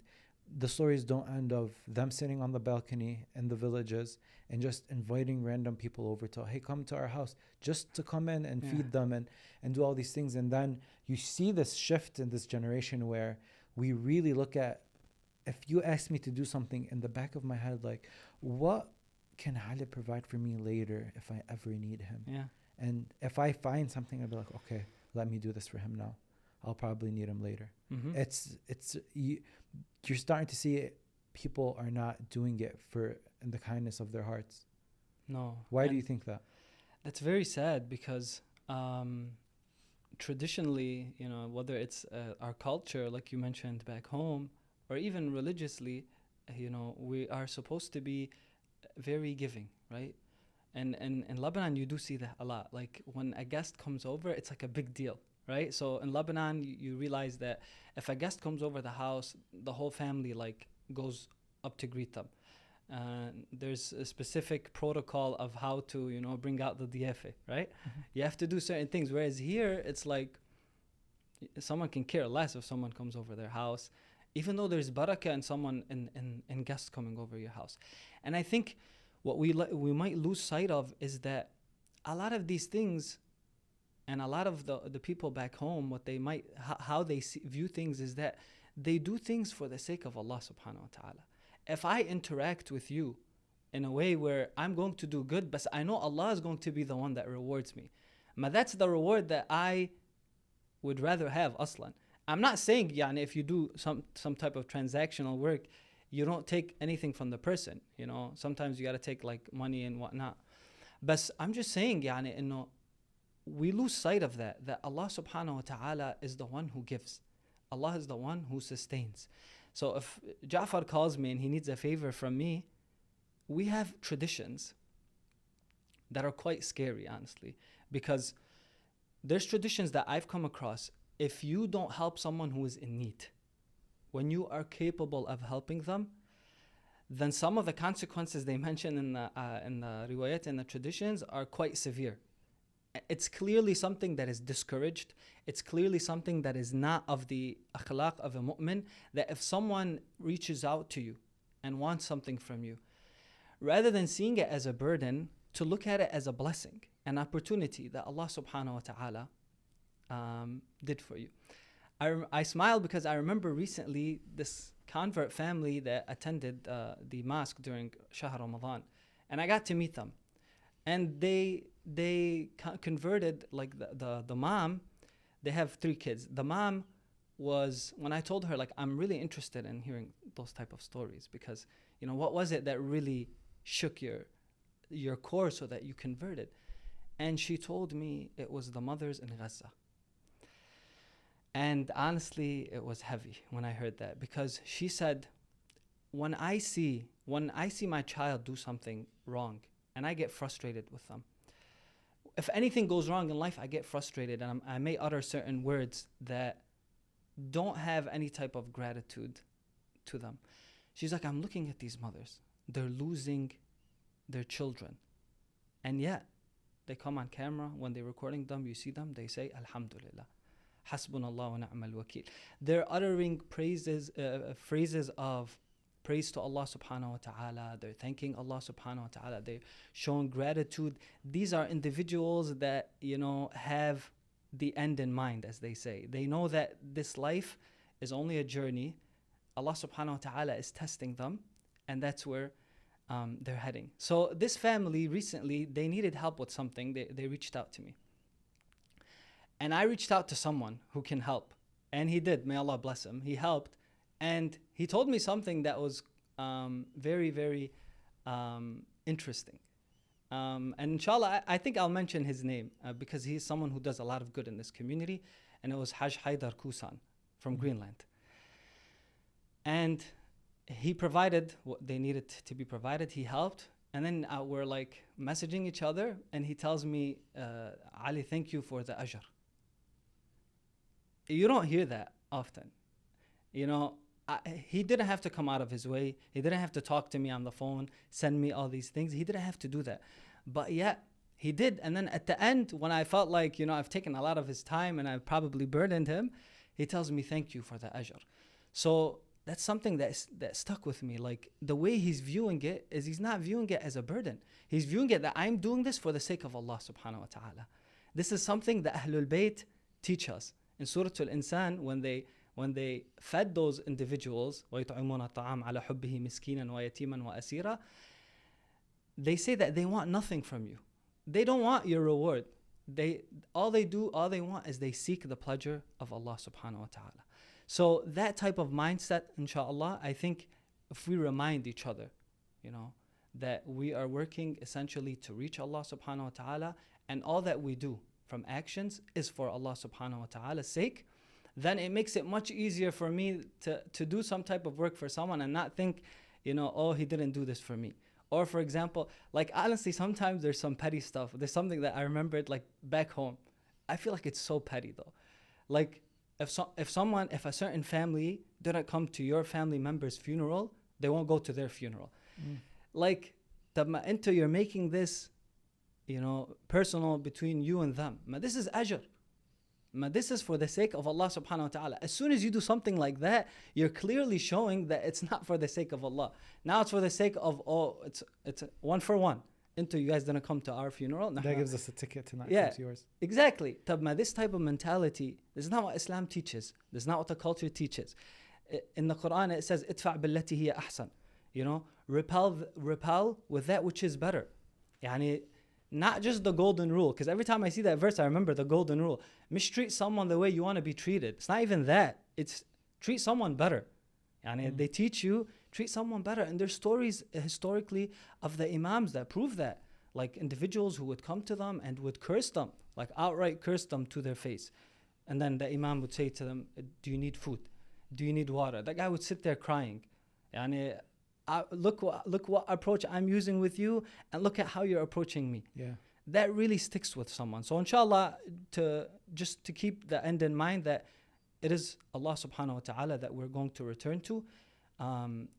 the stories don't end of them sitting on the balcony in the villages and just inviting random people over to, hey, come to our house, just to come in and feed them and do all these things. And then you see this shift in this generation where we really look at, if you ask me to do something, in the back of my head, like, what can Khalid provide for me later if I ever need him? Yeah. And if I find something, I'll be like, okay, let me do this for him now. I'll probably need him later. You're starting to see it. People are not doing it in the kindness of their hearts. No. Why do you think that? That's very sad because traditionally, whether it's our culture, like you mentioned back home, or even religiously, we are supposed to be very giving, right? And in Lebanon, you do see that a lot. Like when a guest comes over, it's like a big deal, right? So in Lebanon, you realize that if a guest comes over the house, the whole family like goes up to greet them. There's a specific protocol of how to, bring out the diafe, right? You have to do certain things. Whereas here, it's like someone can care less if someone comes over their house, even though there's barakah in someone in guests coming over your house. And I think what we might lose sight of is that a lot of these things, and a lot of the people back home, what they might, how they view things is that they do things for the sake of Allah subhanahu wa ta'ala. If I interact with you in a way where I'm going to do good, but I know Allah is going to be the one that rewards me, but that's the reward that I would rather have aslan. I'm not saying if you do some type of transactional work, you don't take anything from the person. Sometimes you got to take like money and whatnot. But I'm just saying, we lose sight of that Allah subhanahu wa ta'ala is the one who gives. Allah is the one who sustains. So if Jaafar calls me and he needs a favor from me, we have traditions that are quite scary, honestly, because there's traditions that I've come across. If you don't help someone who is in need, when you are capable of helping them, then some of the consequences they mention in the riwayat and the traditions are quite severe. It's clearly something that is discouraged. It's clearly something that is not of the akhlaq of a mu'min, that if someone reaches out to you and wants something from you, rather than seeing it as a burden, to look at it as a blessing, an opportunity that Allah subhanahu wa ta'ala did for you. I smile because I remember recently this convert family that attended the mosque during Shahr Ramadan, and I got to meet them. And they converted, like the mom, they have 3 kids. The mom was, when I told her, like, I'm really interested in hearing those type of stories, because, what was it that really shook your core so that you converted? And she told me it was the mothers in Gaza. And honestly, it was heavy when I heard that, because she said, when I see my child do something wrong, and I get frustrated with them, if anything goes wrong in life, I get frustrated, and I may utter certain words that don't have any type of gratitude to them. She's like, I'm looking at these mothers. They're losing their children. And yet, they come on camera, when they're recording them, you see them, they say, Alhamdulillah. Hasbunallah wa ni'mal wakil. They're uttering phrases of praise to Allah subhanahu wa ta'ala. They're thanking Allah subhanahu wa ta'ala. They're showing gratitude. These are individuals that, have the end in mind, as they say. They know that this life is only a journey. Allah subhanahu wa ta'ala is testing them, and that's where they're heading. So this family recently, they needed help with something. They reached out to me. And I reached out to someone who can help. And he did. May Allah bless him. He helped. And he told me something that was very, very interesting. And inshallah, I think I'll mention his name because he's someone who does a lot of good in this community. And it was Haj Haidar Kusan from Greenland. And he provided what they needed to be provided. He helped. And then we're like messaging each other. And he tells me, Ali, thank you for the ajr. You don't hear that often. He didn't have to come out of his way. He didn't have to talk to me on the phone, send me all these things. He didn't have to do that. But yet, he did. And then at the end, when I felt like, I've taken a lot of his time and I've probably burdened him, he tells me, thank you for the ajr. So that's something that stuck with me. Like, the way he's viewing it is he's not viewing it as a burden. He's viewing it that I'm doing this for the sake of Allah subhanahu wa ta'ala. This is something that Ahlul Bayt teach us. In Surah Al-Insan, when they fed those individuals, وَيُطْعِمُونَ الطَّعَامَ عَلَى حُبِّهِ مِسْكِينًا وَيَتِيمًا وَأَسِيرًا, they say that they want nothing from you. They don't want your reward. All they want is they seek the pleasure of Allah subhanahu wa ta'ala. So that type of mindset, inshallah, I think if we remind each other, that we are working essentially to reach Allah subhanahu wa ta'ala, and all that we do from actions is for Allah subhanahu wa ta'ala's sake, then it makes it much easier for me to do some type of work for someone and not think, oh, he didn't do this for me. Or for example, like honestly, sometimes there's some petty stuff. There's something that I remembered like back home. I feel like it's so petty though. Like if a certain family didn't come to your family member's funeral, they won't go to their funeral. Like, you're making this, personal between you and them. This is ajr. This is for the sake of Allah subhanahu wa ta'ala. As soon as you do something like that, you're clearly showing that it's not for the sake of Allah. Now it's for the sake of, it's one for one. You guys didn't come to our funeral. That gives us a ticket to not come to yours. Exactly. This type of mentality, this is not what Islam teaches. This is not what the culture teaches. In the Quran it says, idfa' billati hiya ahsan. Repel with that which is better. Not just the golden rule, because every time I see that verse, I remember the golden rule. Mistreat someone the way you want to be treated. It's not even that. It's treat someone better. They teach you, treat someone better. And there's stories historically of the imams that prove that. Like individuals who would come to them and would curse them, like outright curse them to their face. And then the imam would say to them, do you need food? Do you need water? That guy would sit there crying. Look what approach I'm using with you, and look at how you're approaching me. Yeah, that really sticks with someone. So inshallah, to keep the end in mind that it is Allah subhanahu wa ta'ala that we're going to return to.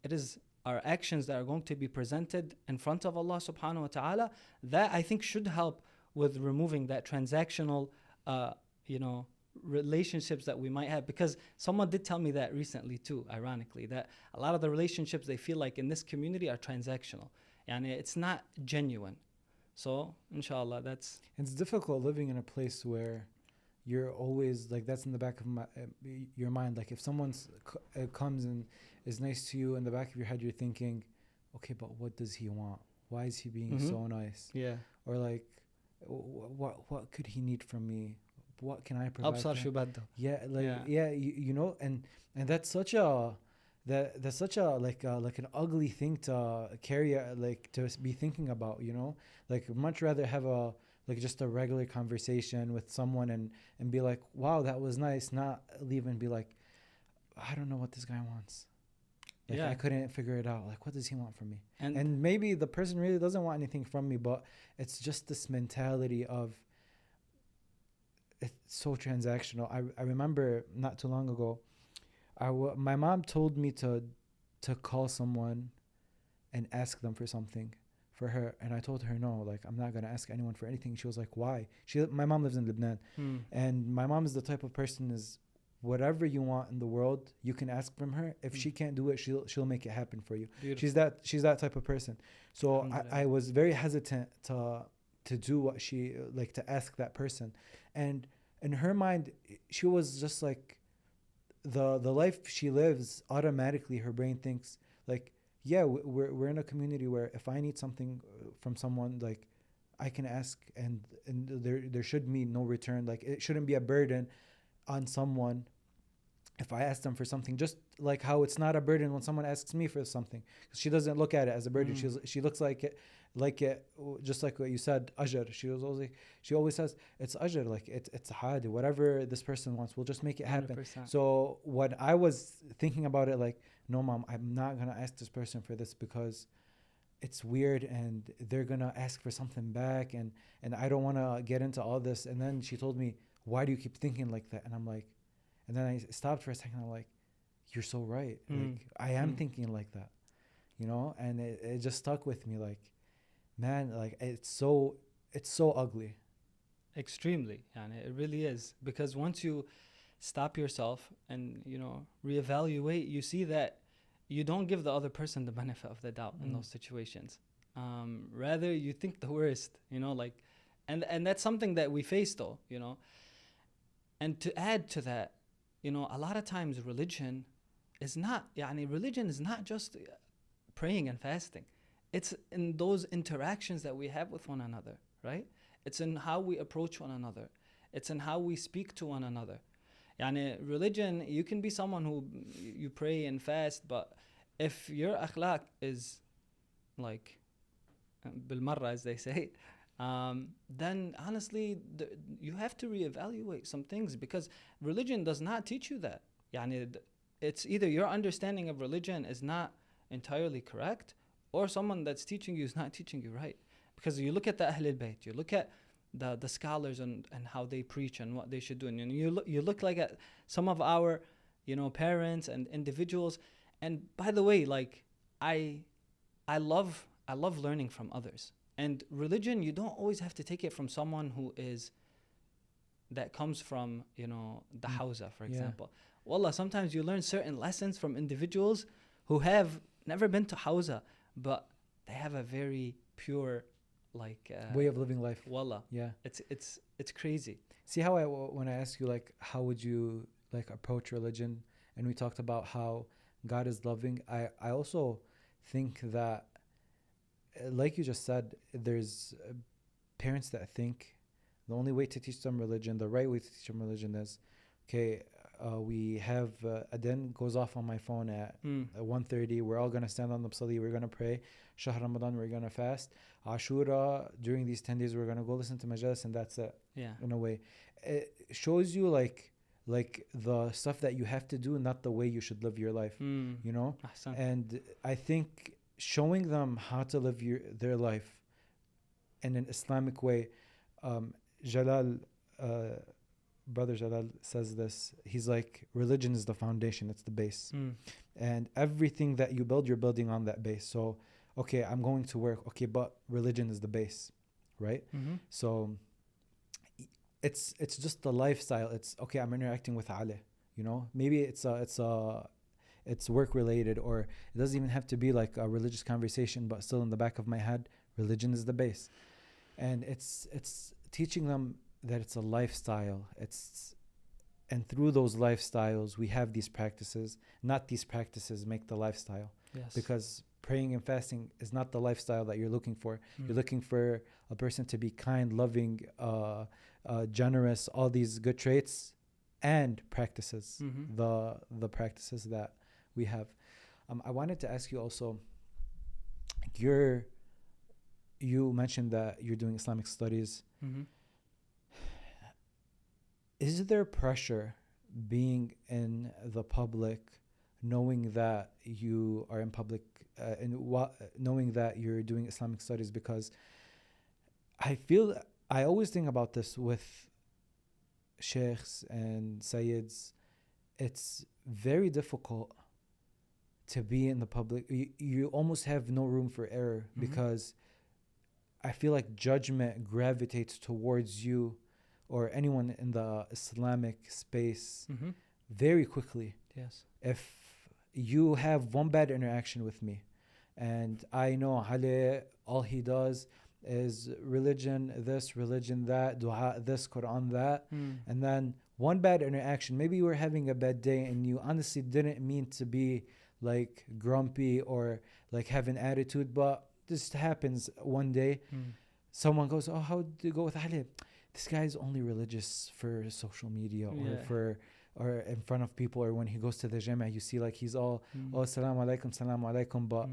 It is our actions that are going to be presented in front of Allah subhanahu wa ta'ala. That I think should help with removing that transactional relationships that we might have, because someone did tell me that recently too, ironically, that a lot of the relationships they feel like in this community are transactional, and it's not genuine. So inshallah, it's difficult living in a place where you're always like, that's in the back of your mind. Like if someone comes and is nice to you, in the back of your head you're thinking, okay, but what does he want? Why is he being so nice? Yeah. Or like, what could he need from me? What can I provide? Yeah, and that's such a like an ugly thing to carry, like to be thinking about, like much rather have just a regular conversation with someone and be like, wow, that was nice, not leave and be like, I don't know what this guy wants. Like, I couldn't figure it out. Like, what does he want from me? And maybe the person really doesn't want anything from me, but it's just this mentality of it's so transactional. I remember not too long ago, my mom told me to call someone and ask them for something for her, and I told her no, like I'm not gonna ask anyone for anything. She was like, why? My mom lives in Lebanon, and my mom is the type of person is whatever you want in the world you can ask from her. If she can't do it, she'll make it happen for you. Beautiful. She's that type of person. So I was very hesitant to do what she like, to ask that person, and in her mind she was just like, the life she lives, automatically her brain thinks like, yeah, we're in a community where if I need something from someone, like I can ask, and there should be no return. Like it shouldn't be a burden on someone if I ask them for something, just like how it's not a burden when someone asks me for something, because she doesn't look at it as a burden. She looks like it just like what you said, ajr. She always says it's ajr, like it's hadi, whatever this person wants, we'll just make it happen. 100%. So when I was thinking about it, like, no mom, I'm not gonna ask this person for this because it's weird and they're gonna ask for something back, and I don't want to get into all this. And then she told me, why do you keep thinking like that? And I'm like, and then I stopped for a second. I'm like, you're so right. Like I am thinking like that, you know. And it just stuck with me. Like, man, like it's so ugly. Extremely, and it really is, because once you stop yourself and reevaluate, you see that you don't give the other person the benefit of the doubt in those situations. Rather, you think the worst. Like, and that's something that we face, though. And to add to that, a lot of times religion is not just praying and fasting. It's in those interactions that we have with one another, right? It's in how we approach one another. It's in how we speak to one another. Religion, you can be someone who you pray and fast, but if your akhlaq is like bilmarra, as they say, then honestly, you have to reevaluate some things, because religion does not teach you that. It's either your understanding of religion is not entirely correct, or someone that's teaching you is not teaching you right. Because you look at the Ahl al-Bayt, you look at the scholars and how they preach and what they should do, and you look like at some of our parents and individuals. And by the way, like I love learning from others. And religion, you don't always have to take it from someone that comes from the Hausa, for example. Wallah, sometimes you learn certain lessons from individuals who have never been to Hausa, but they have a very pure way of living life. Wallah, yeah, it's crazy. See how when I ask you like how would you like approach religion, and we talked about how God is loving, I also think that, like you just said, there's parents that think the only way to teach them religion, the right way to teach them religion is, okay, we have Adhan goes off on my phone at 1:30. We're all gonna stand on the Psali. We're gonna pray. Shahr Ramadan, we're gonna fast. Ashura, during these 10 days, we're gonna go listen to majalis, and that's it. Yeah. In a way, it shows you like the stuff that you have to do, not the way you should live your life. Ahsan. And I think showing them how to live their life in an Islamic way. Jalal. Brother Jalal says this. He's like, religion is the foundation, it's the base. And everything that you build, you're building on that base. So, okay, I'm going to work. Okay, but religion is the base, right? So it's just the lifestyle. It's okay, I'm interacting with Ali, maybe it's work related, or it doesn't even have to be like a religious conversation, but still in the back of my head, religion is the base. And it's teaching them that it's a lifestyle. And through those lifestyles we have these practices, not these practices make the lifestyle. Yes. Because praying and fasting is not the lifestyle that you're looking for. You're looking for a person to be kind, loving, generous, all these good traits and practices, the practices that we have. I wanted to ask you also, you mentioned that you're doing Islamic studies. Is there pressure being in the public, knowing that you are in public, knowing that you're doing Islamic studies? Because I always think about this with sheikhs and sayyids, it's very difficult to be in the public. You almost have no room for error because I feel like judgment gravitates towards you or anyone in the Islamic space very quickly. Yes. If you have one bad interaction with me and I know Ali, all he does is religion this, religion that, dua this, Quran that, and then one bad interaction, maybe you were having a bad day and you honestly didn't mean to be like grumpy or like have an attitude, but this happens one day. Someone goes, oh, how did you go with Ali? This guy's only religious for social media or in front of people, or when he goes to the jama, you see like he's all, oh, salamu alaikum, but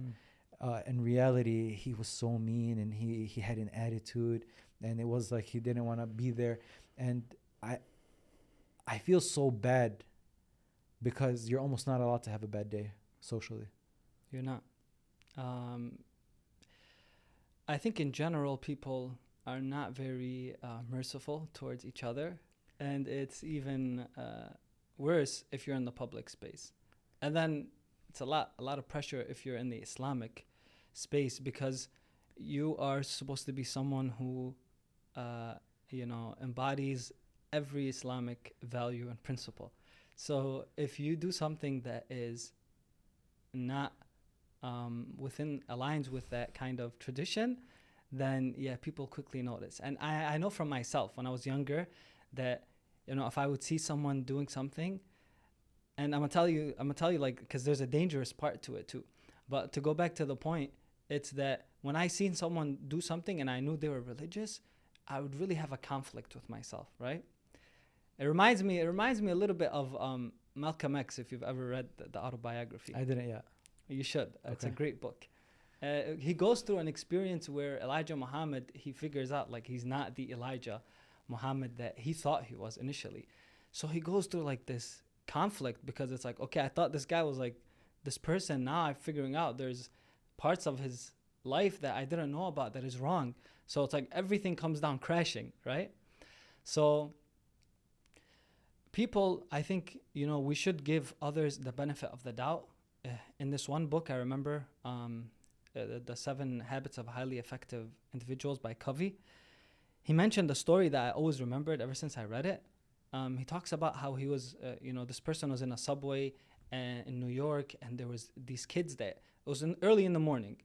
in reality, he was so mean and he had an attitude and it was like he didn't want to be there. And I feel so bad because you're almost not allowed to have a bad day socially. You're not. I think in general, people are not very merciful towards each other. And it's even worse if you're in the public space. And then it's a lot of pressure if you're in the Islamic space, because you are supposed to be someone who, embodies every Islamic value and principle. So if you do something that is not aligns with that kind of tradition, then people quickly notice. And I know from myself when I was younger that, if I would see someone doing something, and I'm gonna tell you like, because there's a dangerous part to it too. But to go back to the point, it's that when I seen someone do something and I knew they were religious, I would really have a conflict with myself, right? It reminds me a little bit of Malcolm X, if you've ever read the autobiography. I didn't yet. You should. It's a great book. He goes through an experience where Elijah Muhammad, he figures out like he's not the Elijah Muhammad that he thought he was initially. So he goes through like this conflict because it's like, okay, I thought this guy was like this person. Now I'm figuring out there's parts of his life that I didn't know about that is wrong. So it's like everything comes down crashing, right? So people, I think, we should give others the benefit of the doubt. In this one book, I remember the 7 Habits of Highly Effective Individuals by Covey. He mentioned a story that I always remembered ever since I read it. He talks about how he was, this person was in a subway in New York, and there was these kids that, it was early in the morning,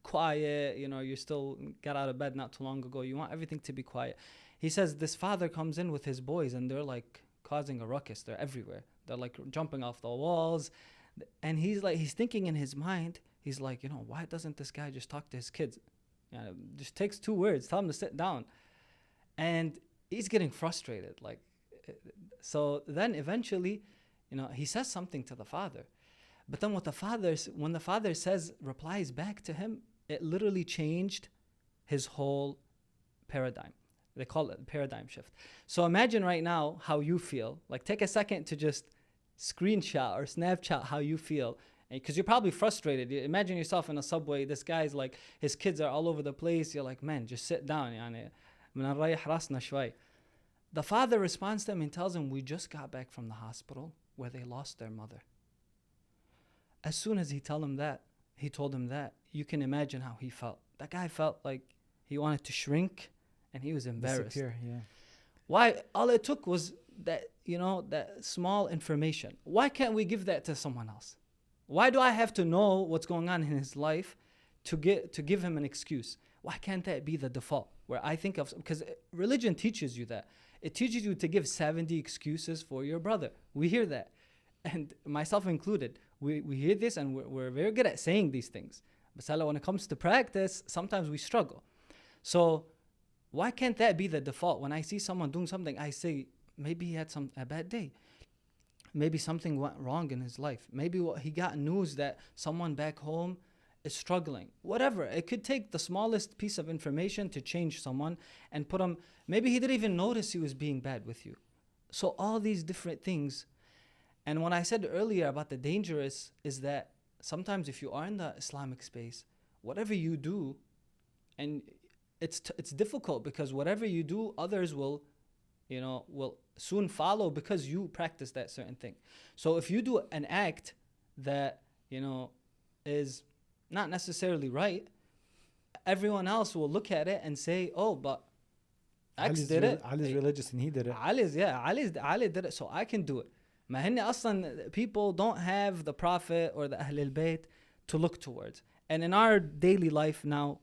quiet, you still got out of bed not too long ago. You want everything to be quiet. He says this father comes in with his boys and they're like causing a ruckus. They're everywhere. They're like jumping off the walls. And he's thinking in his mind, he's like, why doesn't this guy just talk to his kids? Just takes 2 words, tell him to sit down. And he's getting frustrated. So then eventually, he says something to the father. But then when the father replies back to him, it literally changed his whole paradigm. They call it paradigm shift. So imagine right now how you feel. Like, take a second to just screenshot or Snapchat how you feel, because you're probably frustrated. You imagine yourself in a subway. This guy's like, his kids are all over the place. You're like, man, just sit down. The father responds to him and tells him, we just got back from the hospital where they lost their mother. As soon as he told him that, you can imagine how he felt. That guy felt like he wanted to shrink and he was embarrassed. Disappear, yeah. Why? All it took was that, that small information. Why can't we give that to someone else? Why do I have to know what's going on in his life to give him an excuse? Why can't that be the default? Where I think of, because religion teaches you that. It teaches you to give 70 excuses for your brother. We hear that. And myself included. We hear this and we're very good at saying these things. But when it comes to practice, sometimes we struggle. So why can't that be the default? When I see someone doing something, I say, maybe he had a bad day. Maybe something went wrong in his life. Maybe he got news that someone back home is struggling. Whatever. It could take the smallest piece of information to change someone and put him, maybe he didn't even notice he was being bad with you. So all these different things. And what I said earlier about the dangerous is that sometimes if you are in the Islamic space, whatever you do, and it's difficult because whatever you do, others will will soon follow because you practice that certain thing. So if you do an act that, is not necessarily right, everyone else will look at it and say, oh, but X did it. Ali's religious and he did it. Ali did it, so I can do it. ما هن أصلا people don't have the Prophet or the Ahl al-Bayt to look towards. And in our daily life now,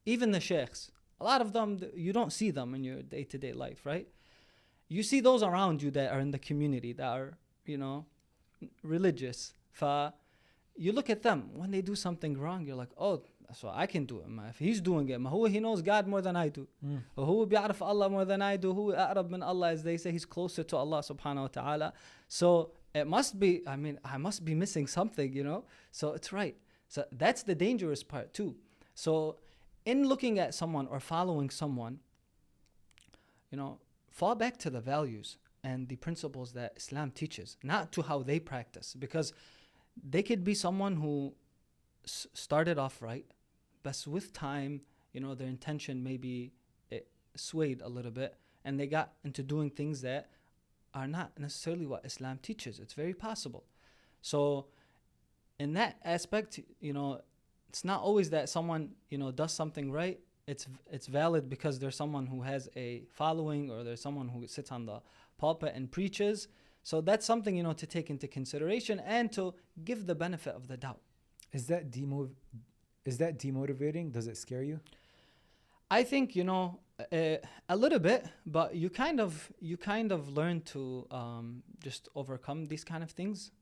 even the sheikhs, a lot of them, you don't see them in your day-to-day life, right? You see those around you that are in the community that are, religious. You look at them, when they do something wrong, you're like, oh, so I can do it. If he's doing it, he knows God more than I do. Who بيعرف Allah more than I do. Who أقرب من Allah, as they say, he's closer to Allah subhanahu wa ta'ala. So it must be, I must be missing something, So it's right. So that's the dangerous part too. So in looking at someone or following someone, fall back to the values and the principles that Islam teaches, not to how they practice. Because they could be someone who started off right, but with time, their intention maybe it swayed a little bit and they got into doing things that are not necessarily what Islam teaches. It's very possible. So in that aspect, it's not always that someone, does something right. It's valid because there's someone who has a following or there's someone who sits on the pulpit and preaches. So that's something, to take into consideration and to give the benefit of the doubt. Is that demotivating? Does it scare you? I think, a little bit, but you kind of learn to just overcome these kind of things.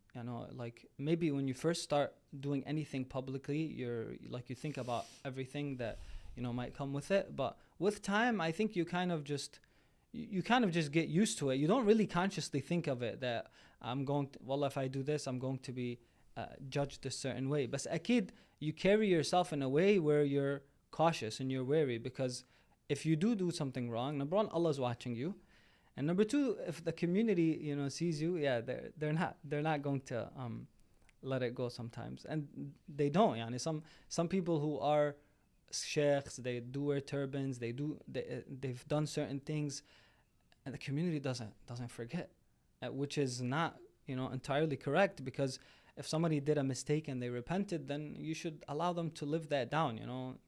Like maybe when you first start doing anything publicly, you think about everything that, might come with it. But with time, I think you kind of just get used to it. You don't really consciously think of it that if I do this, I'm going to be judged a certain way. But akid, you carry yourself in a way where you're cautious and you're wary, because if you do something wrong, number one, Allah's watching you, and number two, if the community sees you, they're not going to let it go sometimes, and they don't. Some people who are sheikhs, they do wear turbans, they've done certain things, and the community doesn't forget, which is not entirely correct, because if somebody did a mistake and they repented, then you should allow them to live that down.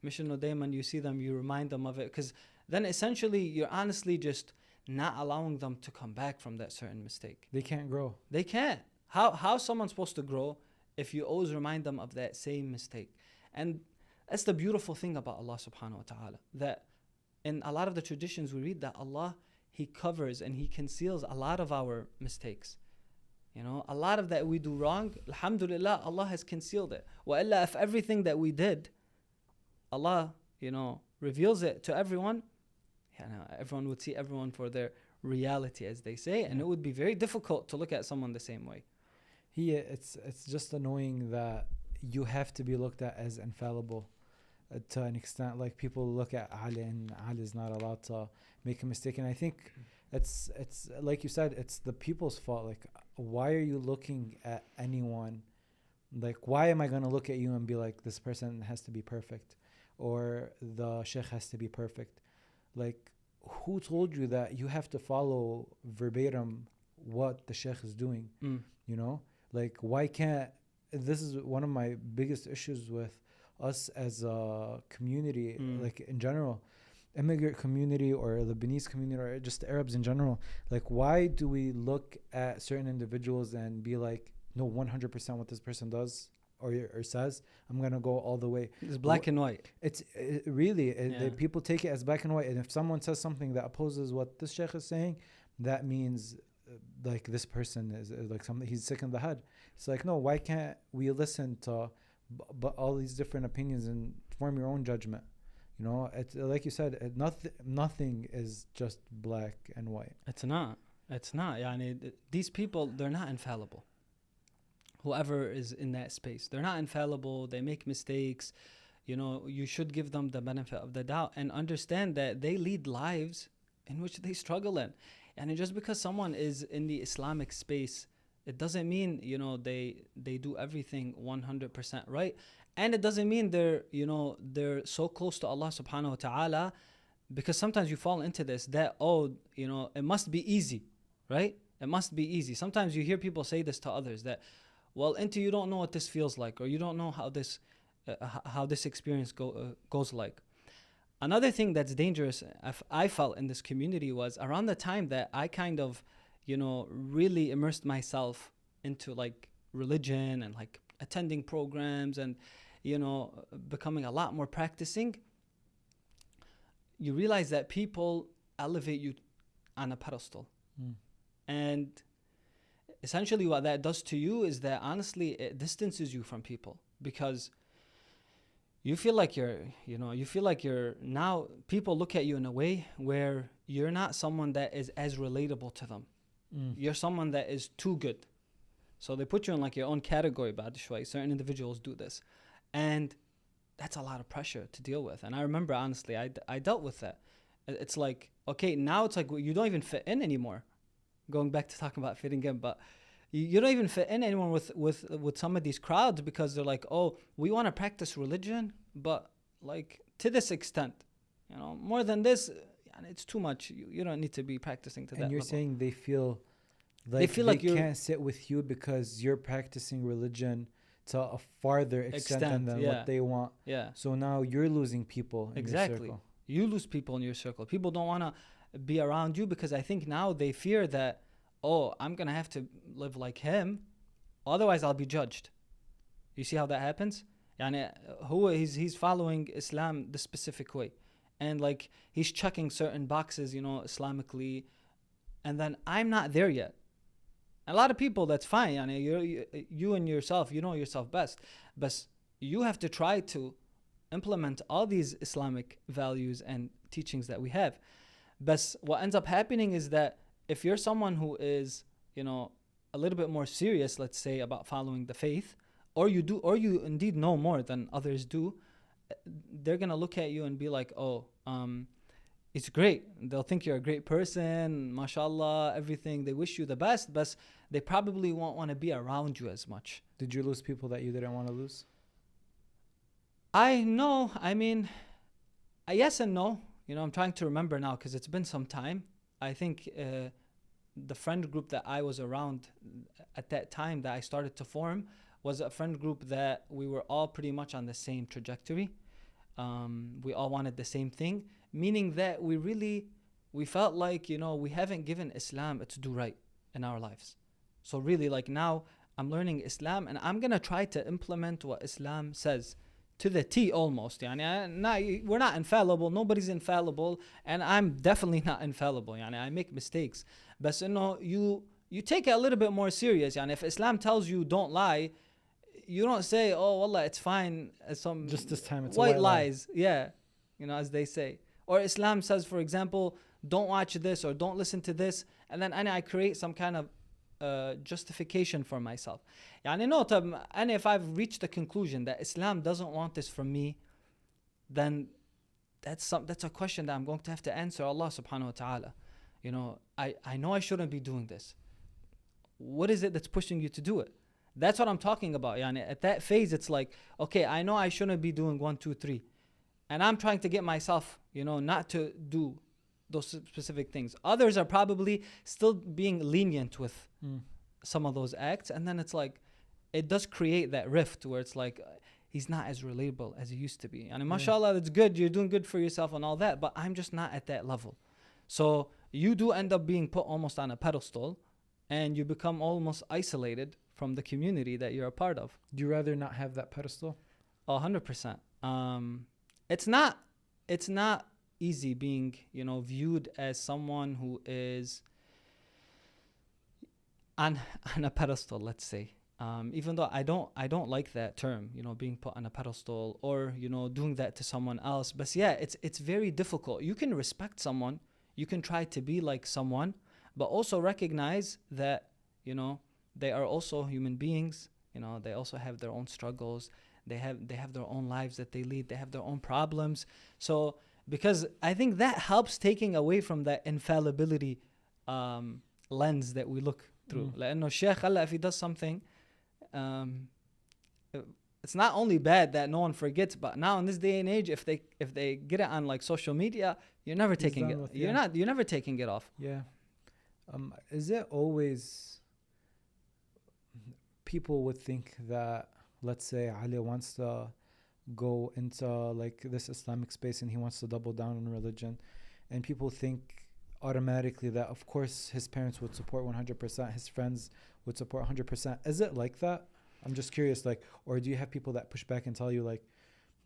Mission no dayman, you see them, you remind them of it, because then essentially you're honestly just not allowing them to come back from that certain mistake. They can't grow. They can't. How's someone supposed to grow if you always remind them of that same mistake? And that's the beautiful thing about Allah subhanahu wa ta'ala, that in a lot of the traditions we read that Allah, He covers and He conceals a lot of our mistakes. A lot of that we do wrong, alhamdulillah, Allah has concealed it. Wa'illa, if everything that we did, Allah, reveals it to everyone, everyone would see everyone for their reality, as they say, and it would be very difficult to look at someone the same way. It's just annoying that you have to be looked at as infallible to an extent. Like, people look at Ali and Ali is not allowed to make a mistake, and I think it's like you said, it's the people's fault. Like, why are you looking at anyone? Like, why am I going to look at you and be like, this person has to be perfect, or the sheikh has to be perfect? Like, who told you that you have to follow verbatim what the sheikh is doing? Like, why can't, this is one of my biggest issues with us as a community, like in general, immigrant community or Lebanese community or just Arabs in general. Like, why do we look at certain individuals and be like, no, 100% what this person does or says, I'm going to go all the way. It's black and white. People take it as black and white. And if someone says something that opposes what this sheikh is saying, that means like this person is like something, he's sick in the head. It's like, no, why can't we listen to but all these different opinions and form your own judgment? It's like you said, nothing is just black and white. It's not. These people, they're not infallible. Whoever is in that space, they're not infallible. They make mistakes. You should give them the benefit of the doubt and understand that they lead lives in which they struggle in. And just because someone is in the Islamic space, it doesn't mean, they do everything 100% right. And it doesn't mean they're so close to Allah subhanahu wa ta'ala because sometimes you fall into this that, it must be easy, right? It must be easy. Sometimes you hear people say this to others that, well, you don't know what this feels like, or you don't know how this experience goes like. Another thing that's dangerous I felt in this community was around the time that I kind of, really immersed myself into like religion and like attending programs and, becoming a lot more practicing. You realize that people elevate you on a pedestal. And essentially what that does to you is that honestly it distances you from people, because you feel like you're now, people look at you in a way where you're not someone that is as relatable to them. You're someone that is too good. So they put you in like your own category, bad shway. Certain individuals do this. And that's a lot of pressure to deal with. And I remember, honestly, I dealt with that. It's like, okay, now it's like you don't even fit in anymore. Going back to talking about fitting in, but you don't even fit in anymore with some of these crowds, because they're like, oh, we want to practice religion, but like to this extent, more than this, it's too much. You don't need to be practicing to that level. And you're saying they feel like they can't sit with you because you're practicing religion to a farther extent than what they want. Yeah. So now you're losing people in your circle. You lose people in your circle. People don't want to be around you because I think now they fear that, oh, I'm going to have to live like him, otherwise I'll be judged. You see how that happens? He's following Islam the specific way, and like he's checking certain boxes, Islamically, and then I'm not there yet. A lot of people, that's fine. You and yourself, you know yourself best, but you have to try to implement all these Islamic values and teachings that we have. But what ends up happening is that if you're someone who is, a little bit more serious, let's say, about following the faith, or you indeed know more than others do, they're going to look at you and be like, oh, it's great. They'll think you're a great person, mashallah, everything. They wish you the best, but they probably won't want to be around you as much. Did you lose people that you didn't want to lose? I know. I mean, yes and no. I'm trying to remember now because it's been some time. I think the friend group that I was around at that time that I started to form was a friend group that we were all pretty much on the same trajectory. We all wanted the same thing, meaning that we felt like, we haven't given Islam its due right in our lives. So really, like, now I'm learning Islam and I'm going to try to implement what Islam says to the T almost. We're not infallible. Nobody's infallible. And I'm definitely not infallible. I make mistakes. But you take it a little bit more serious. If Islam tells you don't lie, you don't say, oh, wallah, it's fine. Just this time it's white lies. Yeah. As they say. Or Islam says, for example, don't watch this or don't listen to this. And then I create some kind of justification for myself. And if I've reached the conclusion that Islam doesn't want this from me, then that's a question that I'm going to have to answer Allah subhanahu wa ta'ala. I know I shouldn't be doing this. What is it that's pushing you to do it? That's what I'm talking about. At that phase, it's like, okay, I know I shouldn't be doing 1, 2, 3. And I'm trying to get myself, not to do those specific things. Others are probably still being lenient with some of those acts. And then it's like, it does create that rift where it's like, he's not as relatable as he used to be. And mashallah, that's good. You're doing good for yourself and all that. But I'm just not at that level. So you do end up being put almost on a pedestal and you become almost isolated from the community that you're a part of. Do you rather not have that pedestal? 100%. It's not easy being, viewed as someone who is on a pedestal, let's say. Even though I don't like that term, being put on a pedestal or, doing that to someone else. But yeah, it's very difficult. You can respect someone, you can try to be like someone, but also recognize that, they are also human beings. They also have their own struggles. They have their own lives that they lead. They have their own problems. So, because I think that helps taking away from that infallibility lens that we look through. لأنه الشيخ if he does something, it's not only bad that no one forgets, but now in this day and age, if they get it on like social media, you're never taking it. You're never taking it off. Yeah. Is it always people would think that, let's say Ali wants to go into like this Islamic space and he wants to double down on religion, and people think automatically that of course his parents would support 100%, his friends would support 100%. Is it like that? I'm just curious, like, or do you have people that push back and tell you like,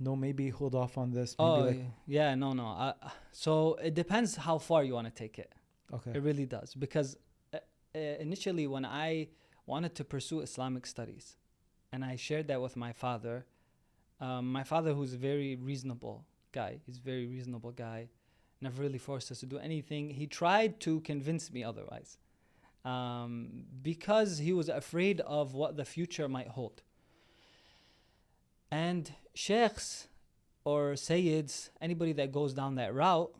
no, maybe hold off on this? Maybe No. So it depends how far you want to take it. Okay. It really does, because initially when I wanted to pursue Islamic studies, and I shared that with my father who's a very reasonable guy. He's a very reasonable guy. Never really forced us to do anything. He tried to convince me otherwise, because he was afraid of what the future might hold. And sheikhs or sayyids, anybody that goes down that route,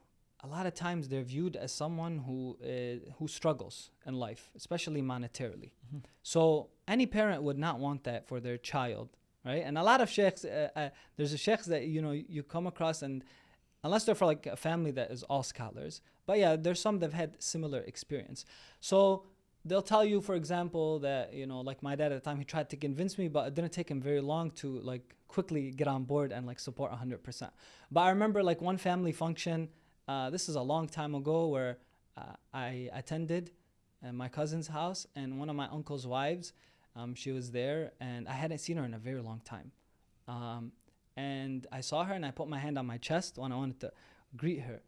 a lot of times they're viewed as someone who struggles in life, especially monetarily. Mm-hmm. So any parent would not want that for their child, right? And a lot of sheikhs, there's a sheikhs that you come across, and unless they're for like a family that is all scholars, but yeah, there's some that have had similar experience. So they'll tell you, for example, that like my dad at the time, he tried to convince me, but it didn't take him very long to like quickly get on board and like support 100%. But I remember like one family function. This is a long time ago, where I attended my cousin's house, and one of my uncle's wives, she was there, and I hadn't seen her in a very long time. And I saw her, and I put my hand on my chest when I wanted to greet her,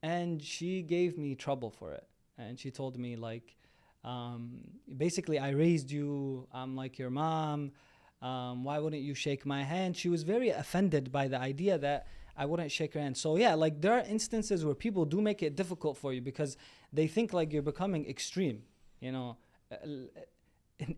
and she gave me trouble for it. And she told me like, basically, I raised you, I'm like your mom, why wouldn't you shake my hand? She was very offended by the idea that I wouldn't shake her hand. So yeah, like there are instances where people do make it difficult for you because they think like you're becoming extreme. In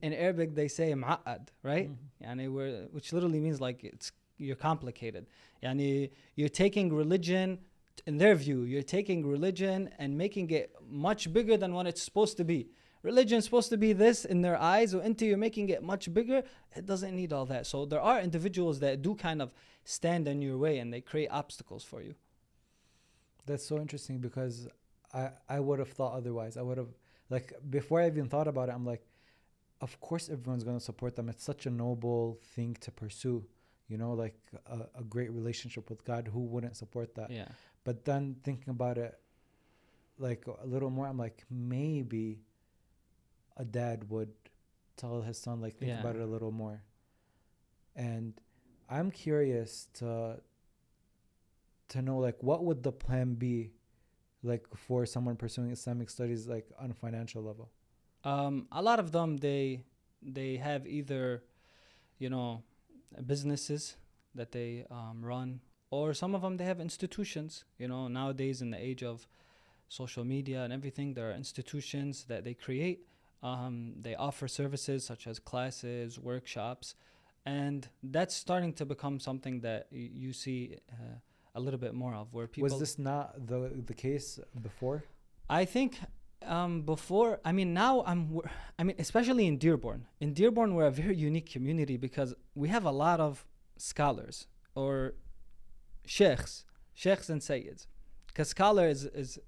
Arabic they say ma'ad, right? Mm-hmm. Which literally means like you're complicated. You're taking religion, in their view, you're taking religion and making it much bigger than what it's supposed to be. Religion is supposed to be this in their eyes, or until you're making it much bigger, it doesn't need all that. So there are individuals that do kind of stand in your way, and they create obstacles for you. That's so interesting, because I would have thought otherwise. I would have, like, before I even thought about it, I'm like, of course everyone's going to support them. It's such a noble thing to pursue, like a great relationship with God. Who wouldn't support that? Yeah. But then thinking about it like a little more, I'm like, maybe a dad would tell his son, like, think about it a little more. And I'm curious to know, like, what would the plan be, like, for someone pursuing Islamic studies, like, on a financial level? A lot of them, they have either, businesses that they run, or some of them, they have institutions. Nowadays in the age of social media and everything, there are institutions that they create. They offer services such as classes, workshops, and that's starting to become something that you see a little bit more of, where people... Was this not the case before? I think before, especially in Dearborn. In Dearborn, we're a very unique community because we have a lot of scholars, or sheikhs and sayyids. Because scholar is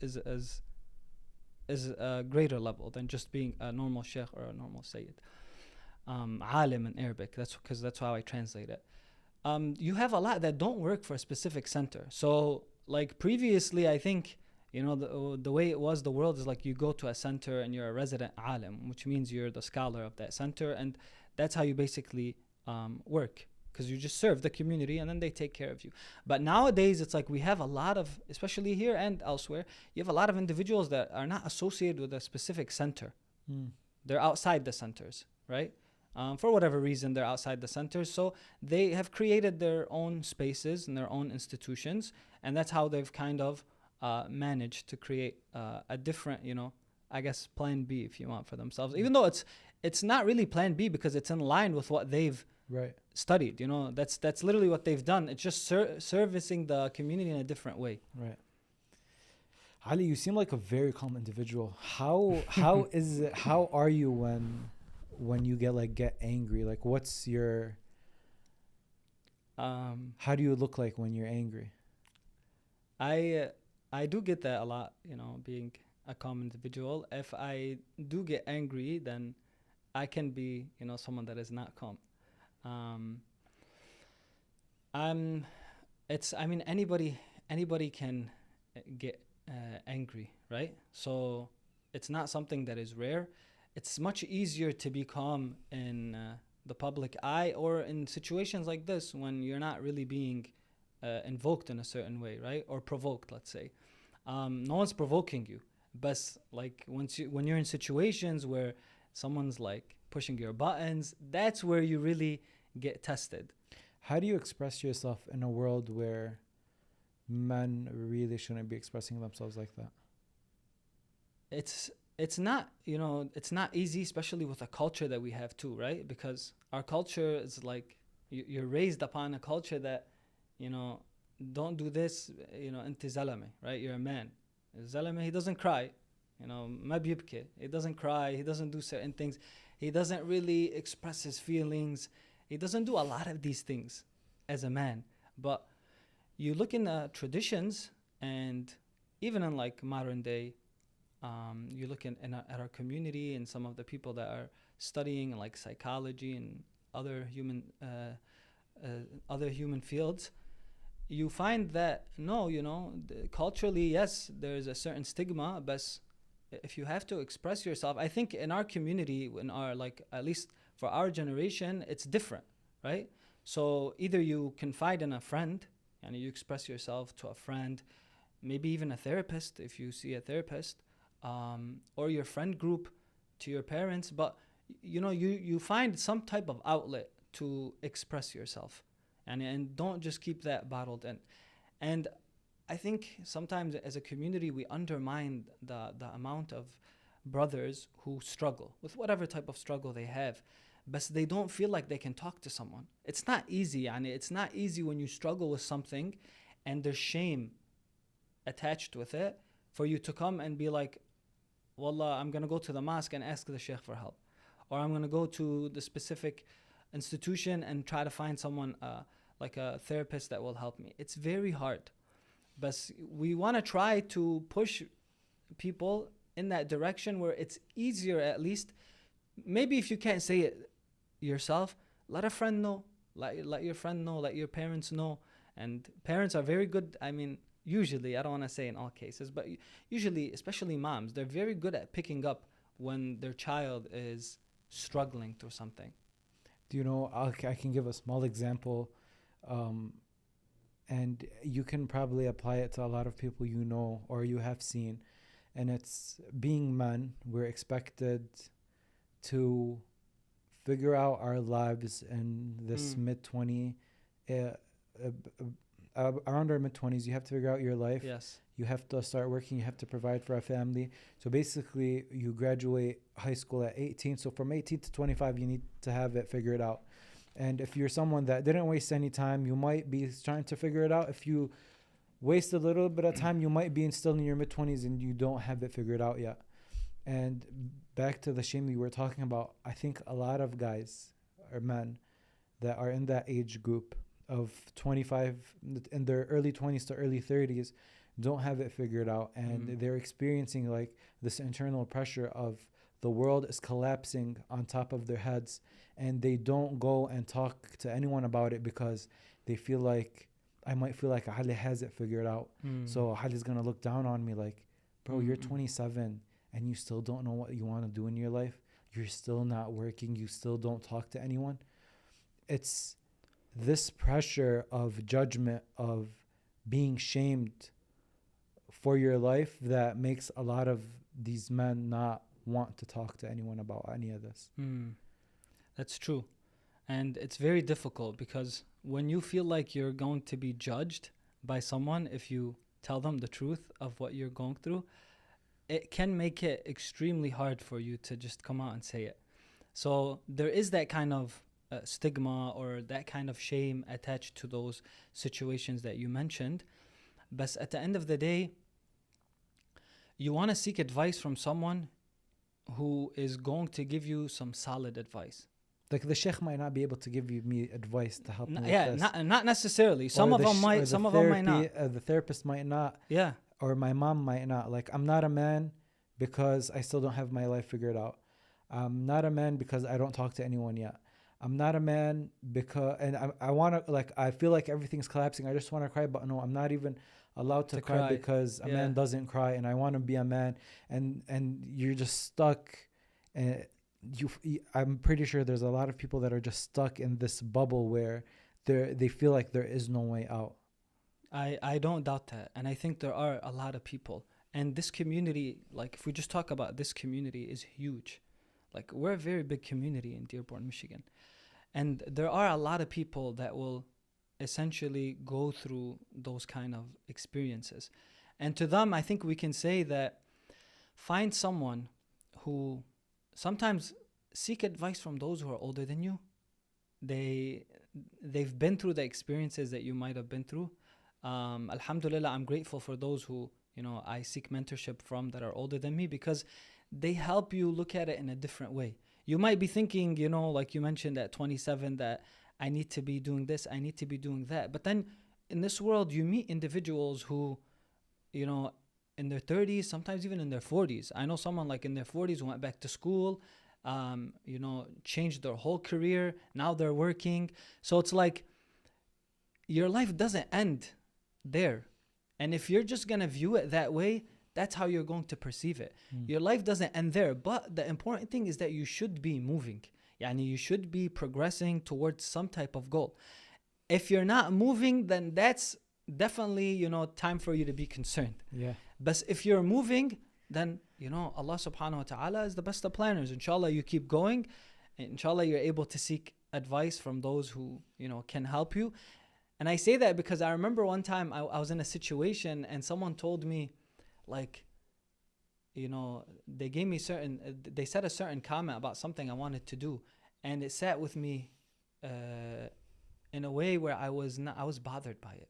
a greater level than just being a normal sheikh or a normal sayyid. Alim in Arabic, that's how I translate it. You have a lot that don't work for a specific center. So like previously, I think, the way it was, the world is like you go to a center and you're a resident alim, which means you're the scholar of that center, and that's how you basically work, because you just serve the community and then they take care of you. But nowadays, it's like we have a lot of, especially here and elsewhere, you have a lot of individuals that are not associated with a specific center. They're outside the centers, right? For whatever reason, they're outside the centers. So they have created their own spaces and their own institutions, and that's how they've kind of managed to create a different, I guess, plan B, if you want, for themselves. Even though it's not really plan B, because it's in line with what they've studied. That's literally what they've done. It's just servicing the community in a different way. Right. Ali, you seem like a very calm individual. How is it? How are you when you get angry? Like, what's your How do you look like when you're angry? I do get that a lot, being a calm individual. If I do get angry, then I can be, someone that is not calm. I'm I mean, anybody can get angry, right? So it's not something that is rare. It's much easier to be calm in the public eye, or in situations like this when you're not really being invoked in a certain way, right? Or provoked, let's say. No one's provoking you, but like when you're in situations where someone's like pushing your buttons, that's where you really get tested. How do you express yourself in a world where men really shouldn't be expressing themselves like that? It's not, it's not easy, especially with the culture that we have too, right? Because our culture is like, you're raised upon a culture that, don't do this, انت زلمة, right? You're a man. زلمة, he doesn't cry, ما بيبكي. He doesn't cry, he doesn't do certain things. He doesn't really express his feelings. He doesn't do a lot of these things as a man. But you look in the traditions, and even in like modern day, you look at our community and some of the people that are studying like psychology and other human fields, you find that no, culturally, yes, there's a certain stigma, but if you have to express yourself, I think in our community, in our, like, at least for our generation, it's different, right? So either you confide in a friend and you express yourself to a friend, maybe even a therapist if you see a therapist, or your friend group, to your parents, but you find some type of outlet to express yourself, and don't just keep that bottled in. And I think sometimes as a community we undermine the amount of brothers who struggle with whatever type of struggle they have, but they don't feel like they can talk to someone. It's not easy, and it's not easy when you struggle with something and there's shame attached with it, for you to come and be like, Wallah, I'm going to go to the mosque and ask the sheikh for help, or I'm going to go to the specific institution and try to find someone like a therapist that will help me. It's very hard, but we want to try to push people in that direction where it's easier, at least. Maybe if you can't say it yourself, let a friend know, let your friend know, let your parents know. And parents are very good, usually, I don't want to say in all cases, but usually, especially moms, they're very good at picking up when their child is struggling through something. Do you know, I can give a small example, and you can probably apply it to a lot of people you know or you have seen. And it's, being men, we're expected to figure out our lives in this mid-20s, around our mid-20s. You have to figure out your life. Yes. You have to start working. You have to provide for a family. So basically, you graduate high school at 18. So from 18 to 25, you need to have it figured out. And if you're someone that didn't waste any time, you might be trying to figure it out. If you waste a little bit of time, you might be still in your mid-20s and you don't have it figured out yet. And back to the shame we were talking about, I think a lot of guys or men that are in that age group of 25, in their early 20s to early 30s, don't have it figured out, and they're experiencing like this internal pressure of the world is collapsing on top of their heads, and they don't go and talk to anyone about it because they feel like, I might feel like Ali has it figured out, so Ali's gonna look down on me like, bro, you're 27 and you still don't know what you want to do in your life, you're still not working, you still don't talk to anyone. It's this pressure of judgment, of being shamed for your life, that makes a lot of these men not want to talk to anyone about any of this. That's true. And it's very difficult because when you feel like you're going to be judged by someone if you tell them the truth of what you're going through, it can make it extremely hard for you to just come out and say it. So there is that kind of stigma or that kind of shame attached to those situations that you mentioned. But at the end of the day, you want to seek advice from someone who is going to give you some solid advice, Like the sheikh might not be able to give me advice to help me with Yeah, this. not necessarily. Some Or of them or might, the some of them might not. The therapist might not, Yeah. or my mom might not. Like, I'm not a man because I still don't have my life figured out. I'm not a man because I don't talk to anyone yet. I'm not a man because, and I want to, like, I feel like everything's collapsing. I just want to cry, but no, I'm not even allowed to cry because a man doesn't cry, and I want to be a man. And you're just stuck. And I'm pretty sure there's a lot of people that are just stuck in this bubble where they feel like there is no way out. I don't doubt that. And I think there are a lot of people. And this community, like if we just talk about this community, is huge. Like we're a very big community in Dearborn, Michigan. And there are a lot of people that will essentially go through those kind of experiences. And to them, I think we can say that find someone who sometimes seek advice from those who are older than you. They've been through the experiences that you might have been through. Alhamdulillah, I'm grateful for those who, I seek mentorship from that are older than me, because they help you look at it in a different way. You might be thinking, like you mentioned at 27, that I need to be doing this, I need to be doing that. But then in this world, you meet individuals who, in their 30s, sometimes even in their 40s. I know someone like in their 40s who went back to school, changed their whole career. Now they're working. So it's like your life doesn't end there. And if you're just going to view it that way, that's how you're going to perceive it. Your life doesn't end there. But the important thing is that you should be moving. You should be progressing towards some type of goal. If you're not moving, then that's definitely, time for you to be concerned. Yeah. But if you're moving, then, Allah subhanahu wa ta'ala is the best of planners. Inshallah, you keep going. Inshallah, you're able to seek advice from those who, can help you. And I say that because I remember one time I was in a situation and someone told me, like, they gave me they said a certain comment about something I wanted to do. And it sat with me in a way where I was bothered by it.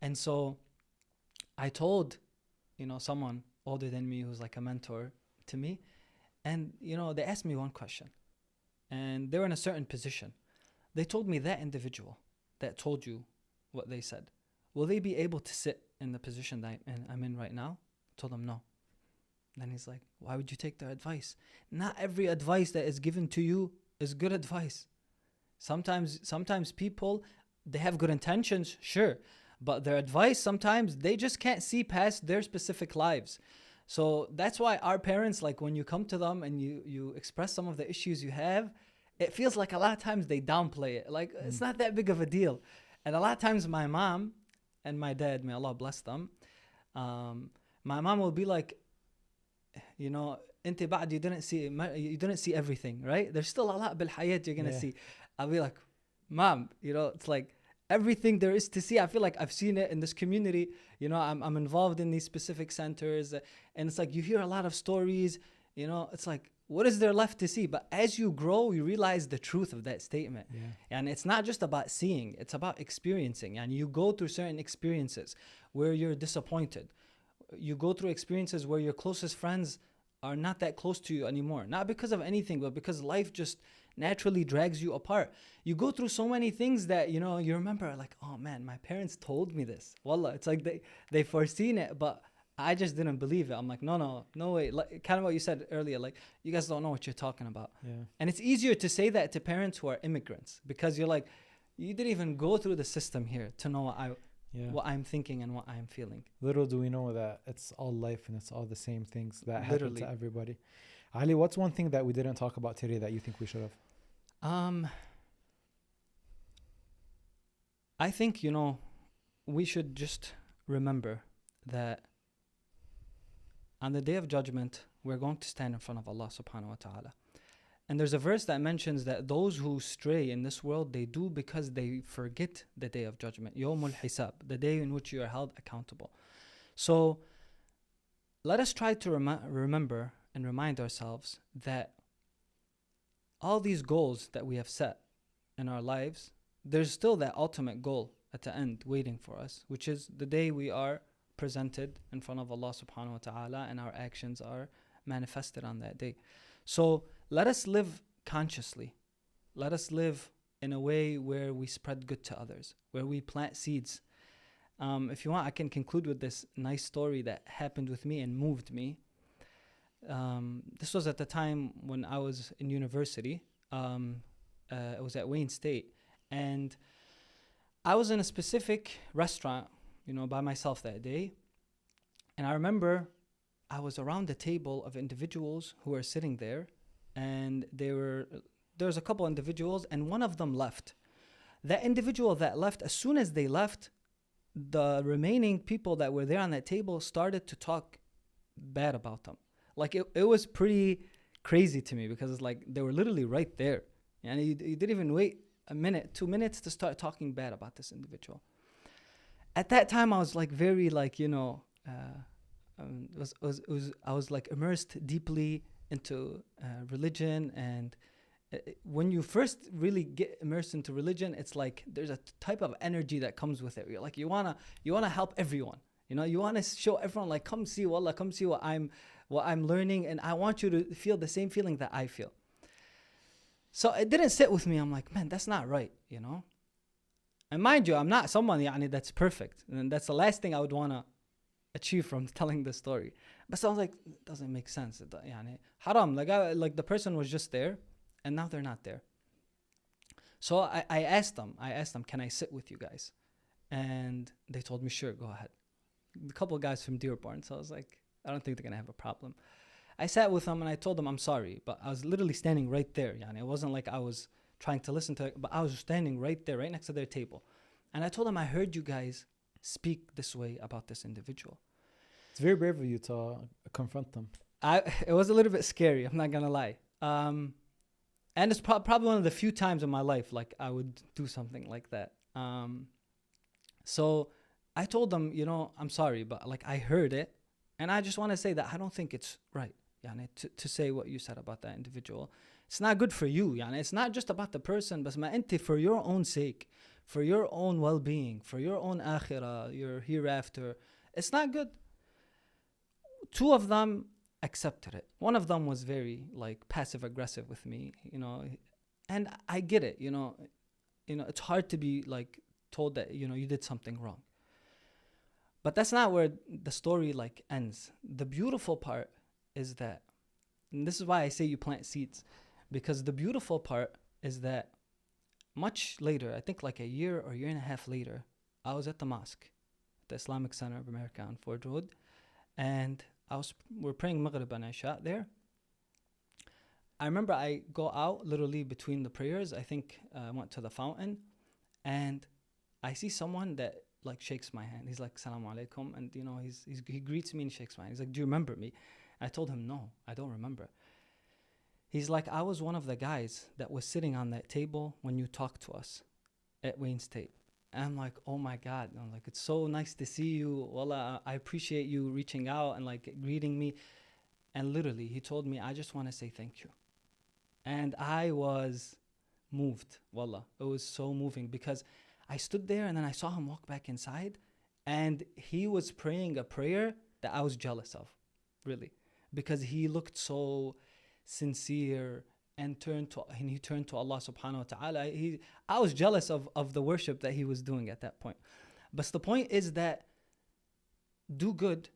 And so I told, someone older than me who's like a mentor to me. And, they asked me one question. And they were in a certain position. They told me that individual that told you what they said, will they be able to sit in the position that I'm in right now? I told them no. Then he's like, why would you take their advice? Not every advice that is given to you is good advice. Sometimes people, they have good intentions, sure. But their advice, sometimes they just can't see past their specific lives. So that's why our parents, like when you come to them and you express some of the issues you have, it feels like a lot of times they downplay it. Like it's not that big of a deal. And a lot of times my mom and my dad, may Allah bless them, my mom will be like, انت بعد you didn't see everything, right? There's still a lot بالحياة you're gonna see. I'll be like, Mom, it's like everything there is to see. I feel like I've seen it in this community. I'm involved in these specific centers, and it's like you hear a lot of stories. It's like, what is there left to see? But as you grow, you realize the truth of that statement. Yeah. And it's not just about seeing, it's about experiencing. And you go through certain experiences where you're disappointed. You go through experiences where your closest friends are not that close to you anymore. Not because of anything, but because life just naturally drags you apart. You go through so many things that, you remember like, oh man, my parents told me this. Wallah, it's like they foreseen it, but I just didn't believe it. I'm like, no way. Like, kind of what you said earlier, like, you guys don't know what you're talking about. Yeah. And it's easier to say that to parents who are immigrants, because you're like, you didn't even go through the system here to know what I'm thinking and what I'm feeling. Little do we know that it's all life and it's all the same things that happen to everybody. Ali, what's one thing that we didn't talk about today that you think we should have? I think, we should just remember that on the day of judgment, we're going to stand in front of Allah subhanahu wa ta'ala. And there's a verse that mentions that those who stray in this world, they do because they forget the day of judgment. Yawmul Hisab, the day in which you are held accountable. So let us try to remember and remind ourselves that all these goals that we have set in our lives, there's still that ultimate goal at the end waiting for us, which is the day we are presented in front of Allah subhanahu wa ta'ala and our actions are manifested on that day. So let us live consciously Let us live in a way where we spread good to others, where we plant seeds. If you want, I can conclude with this nice story that happened with me and moved me. This was at the time when I was in university. It was at Wayne State. And I was in a specific restaurant, by myself that day. And I remember I was around a table of individuals who were sitting there. And there was a couple individuals, and one of them left. That individual that left, as soon as they left, the remaining people that were there on that table started to talk bad about them. Like it was pretty crazy to me, because it's like they were literally right there. And you didn't even wait a minute, 2 minutes to start talking bad about this individual. At that time, I was like very like, I was like immersed deeply into religion. And when you first really get immersed into religion, it's like there's a type of energy that comes with it. You're like, you wanna help everyone. You wanna show everyone, like, come see Wallah, come see what I'm learning, and I want you to feel the same feeling that I feel. So it didn't sit with me. I'm like, man, that's not right, And mind you, I'm not someone that's perfect, and that's the last thing I would wanna achieve from telling this story. But so I was like, it doesn't make sense. Haram. Like the person was just there, and now they're not there. So I asked them, can I sit with you guys? And they told me, sure, go ahead. A couple of guys from Dearborn. So I was like, I don't think they're going to have a problem. I sat with them and I told them I'm sorry, but I was literally standing right there. It wasn't like I was trying to listen to it, but I was standing right there, right next to their table. And I told them, I heard you guys speak this way about this individual. It's very brave of you to confront them. It was a little bit scary, I'm not going to lie. And it's probably one of the few times in my life like I would do something like that. So I told them, I'm sorry, but like I heard it, and I just want to say that I don't think it's right, to say what you said about that individual. It's not good for you, It's not just about the person, but for your own sake, for your own well-being, for your own akhirah, your hereafter. It's not good. Two of them accepted it. One of them was very like passive aggressive with me, and I get it, it's hard to be like told that, you did something wrong. But that's not where the story like ends. The beautiful part is that, and this is why I say you plant seeds, because the beautiful part is that much later, I think like a year or year and a half later, I was at the mosque, the Islamic Center of America on Ford Road, and we're praying Maghrib and Isha there. I remember I go out literally between the prayers. I think I went to the fountain, and I see someone that like shakes my hand. He's like, Assalamu alaikum. And he greets me and shakes my hand. He's like, do you remember me? I told him, no, I don't remember. He's like, I was one of the guys that was sitting on that table when you talked to us at Wayne State. And I'm like, oh my God. And I'm like, it's so nice to see you. Wallah, I appreciate you reaching out and like greeting me. And literally, he told me, I just want to say thank you. And I was moved. Wallah, it was so moving, because I stood there and then I saw him walk back inside, and he was praying a prayer that I was jealous of, really, because he looked so sincere and he turned to Allah subhanahu wa ta'ala. I was jealous of the worship that he was doing at that point. But the point is that do good,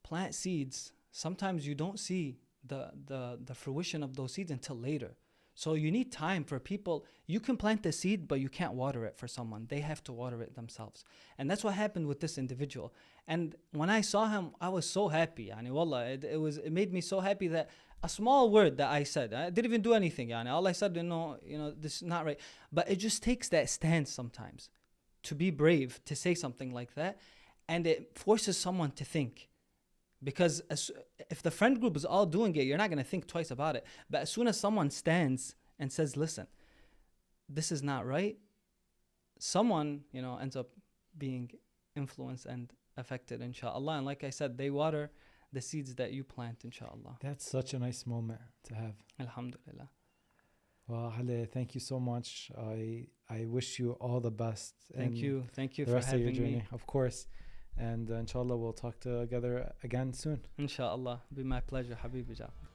plant seeds. Sometimes you don't see the fruition of those seeds until later. So you need time for people. You can plant the seed, but you can't water it for someone. They have to water it themselves. And that's what happened with this individual. And when I saw him, I was so happy. Wallah, it made me so happy that a small word that I said, I didn't even do anything. All I said, this is not right. But it just takes that stance sometimes to be brave, to say something like that. And it forces someone to think. Because if the friend group is all doing it, you're not going to think twice about it. But as soon as someone stands and says, listen, this is not right, someone, ends up being influenced and affected, inshallah. And like I said, they water the seeds that you plant, inshallah. That's such a nice moment to have. Alhamdulillah. Well, Haleh, thank you so much. I wish you all the best. Thank you for the rest of your having journey, me. of course. And inshallah, we'll talk together again soon. Inshallah. Be my pleasure, Habibi Jaafar.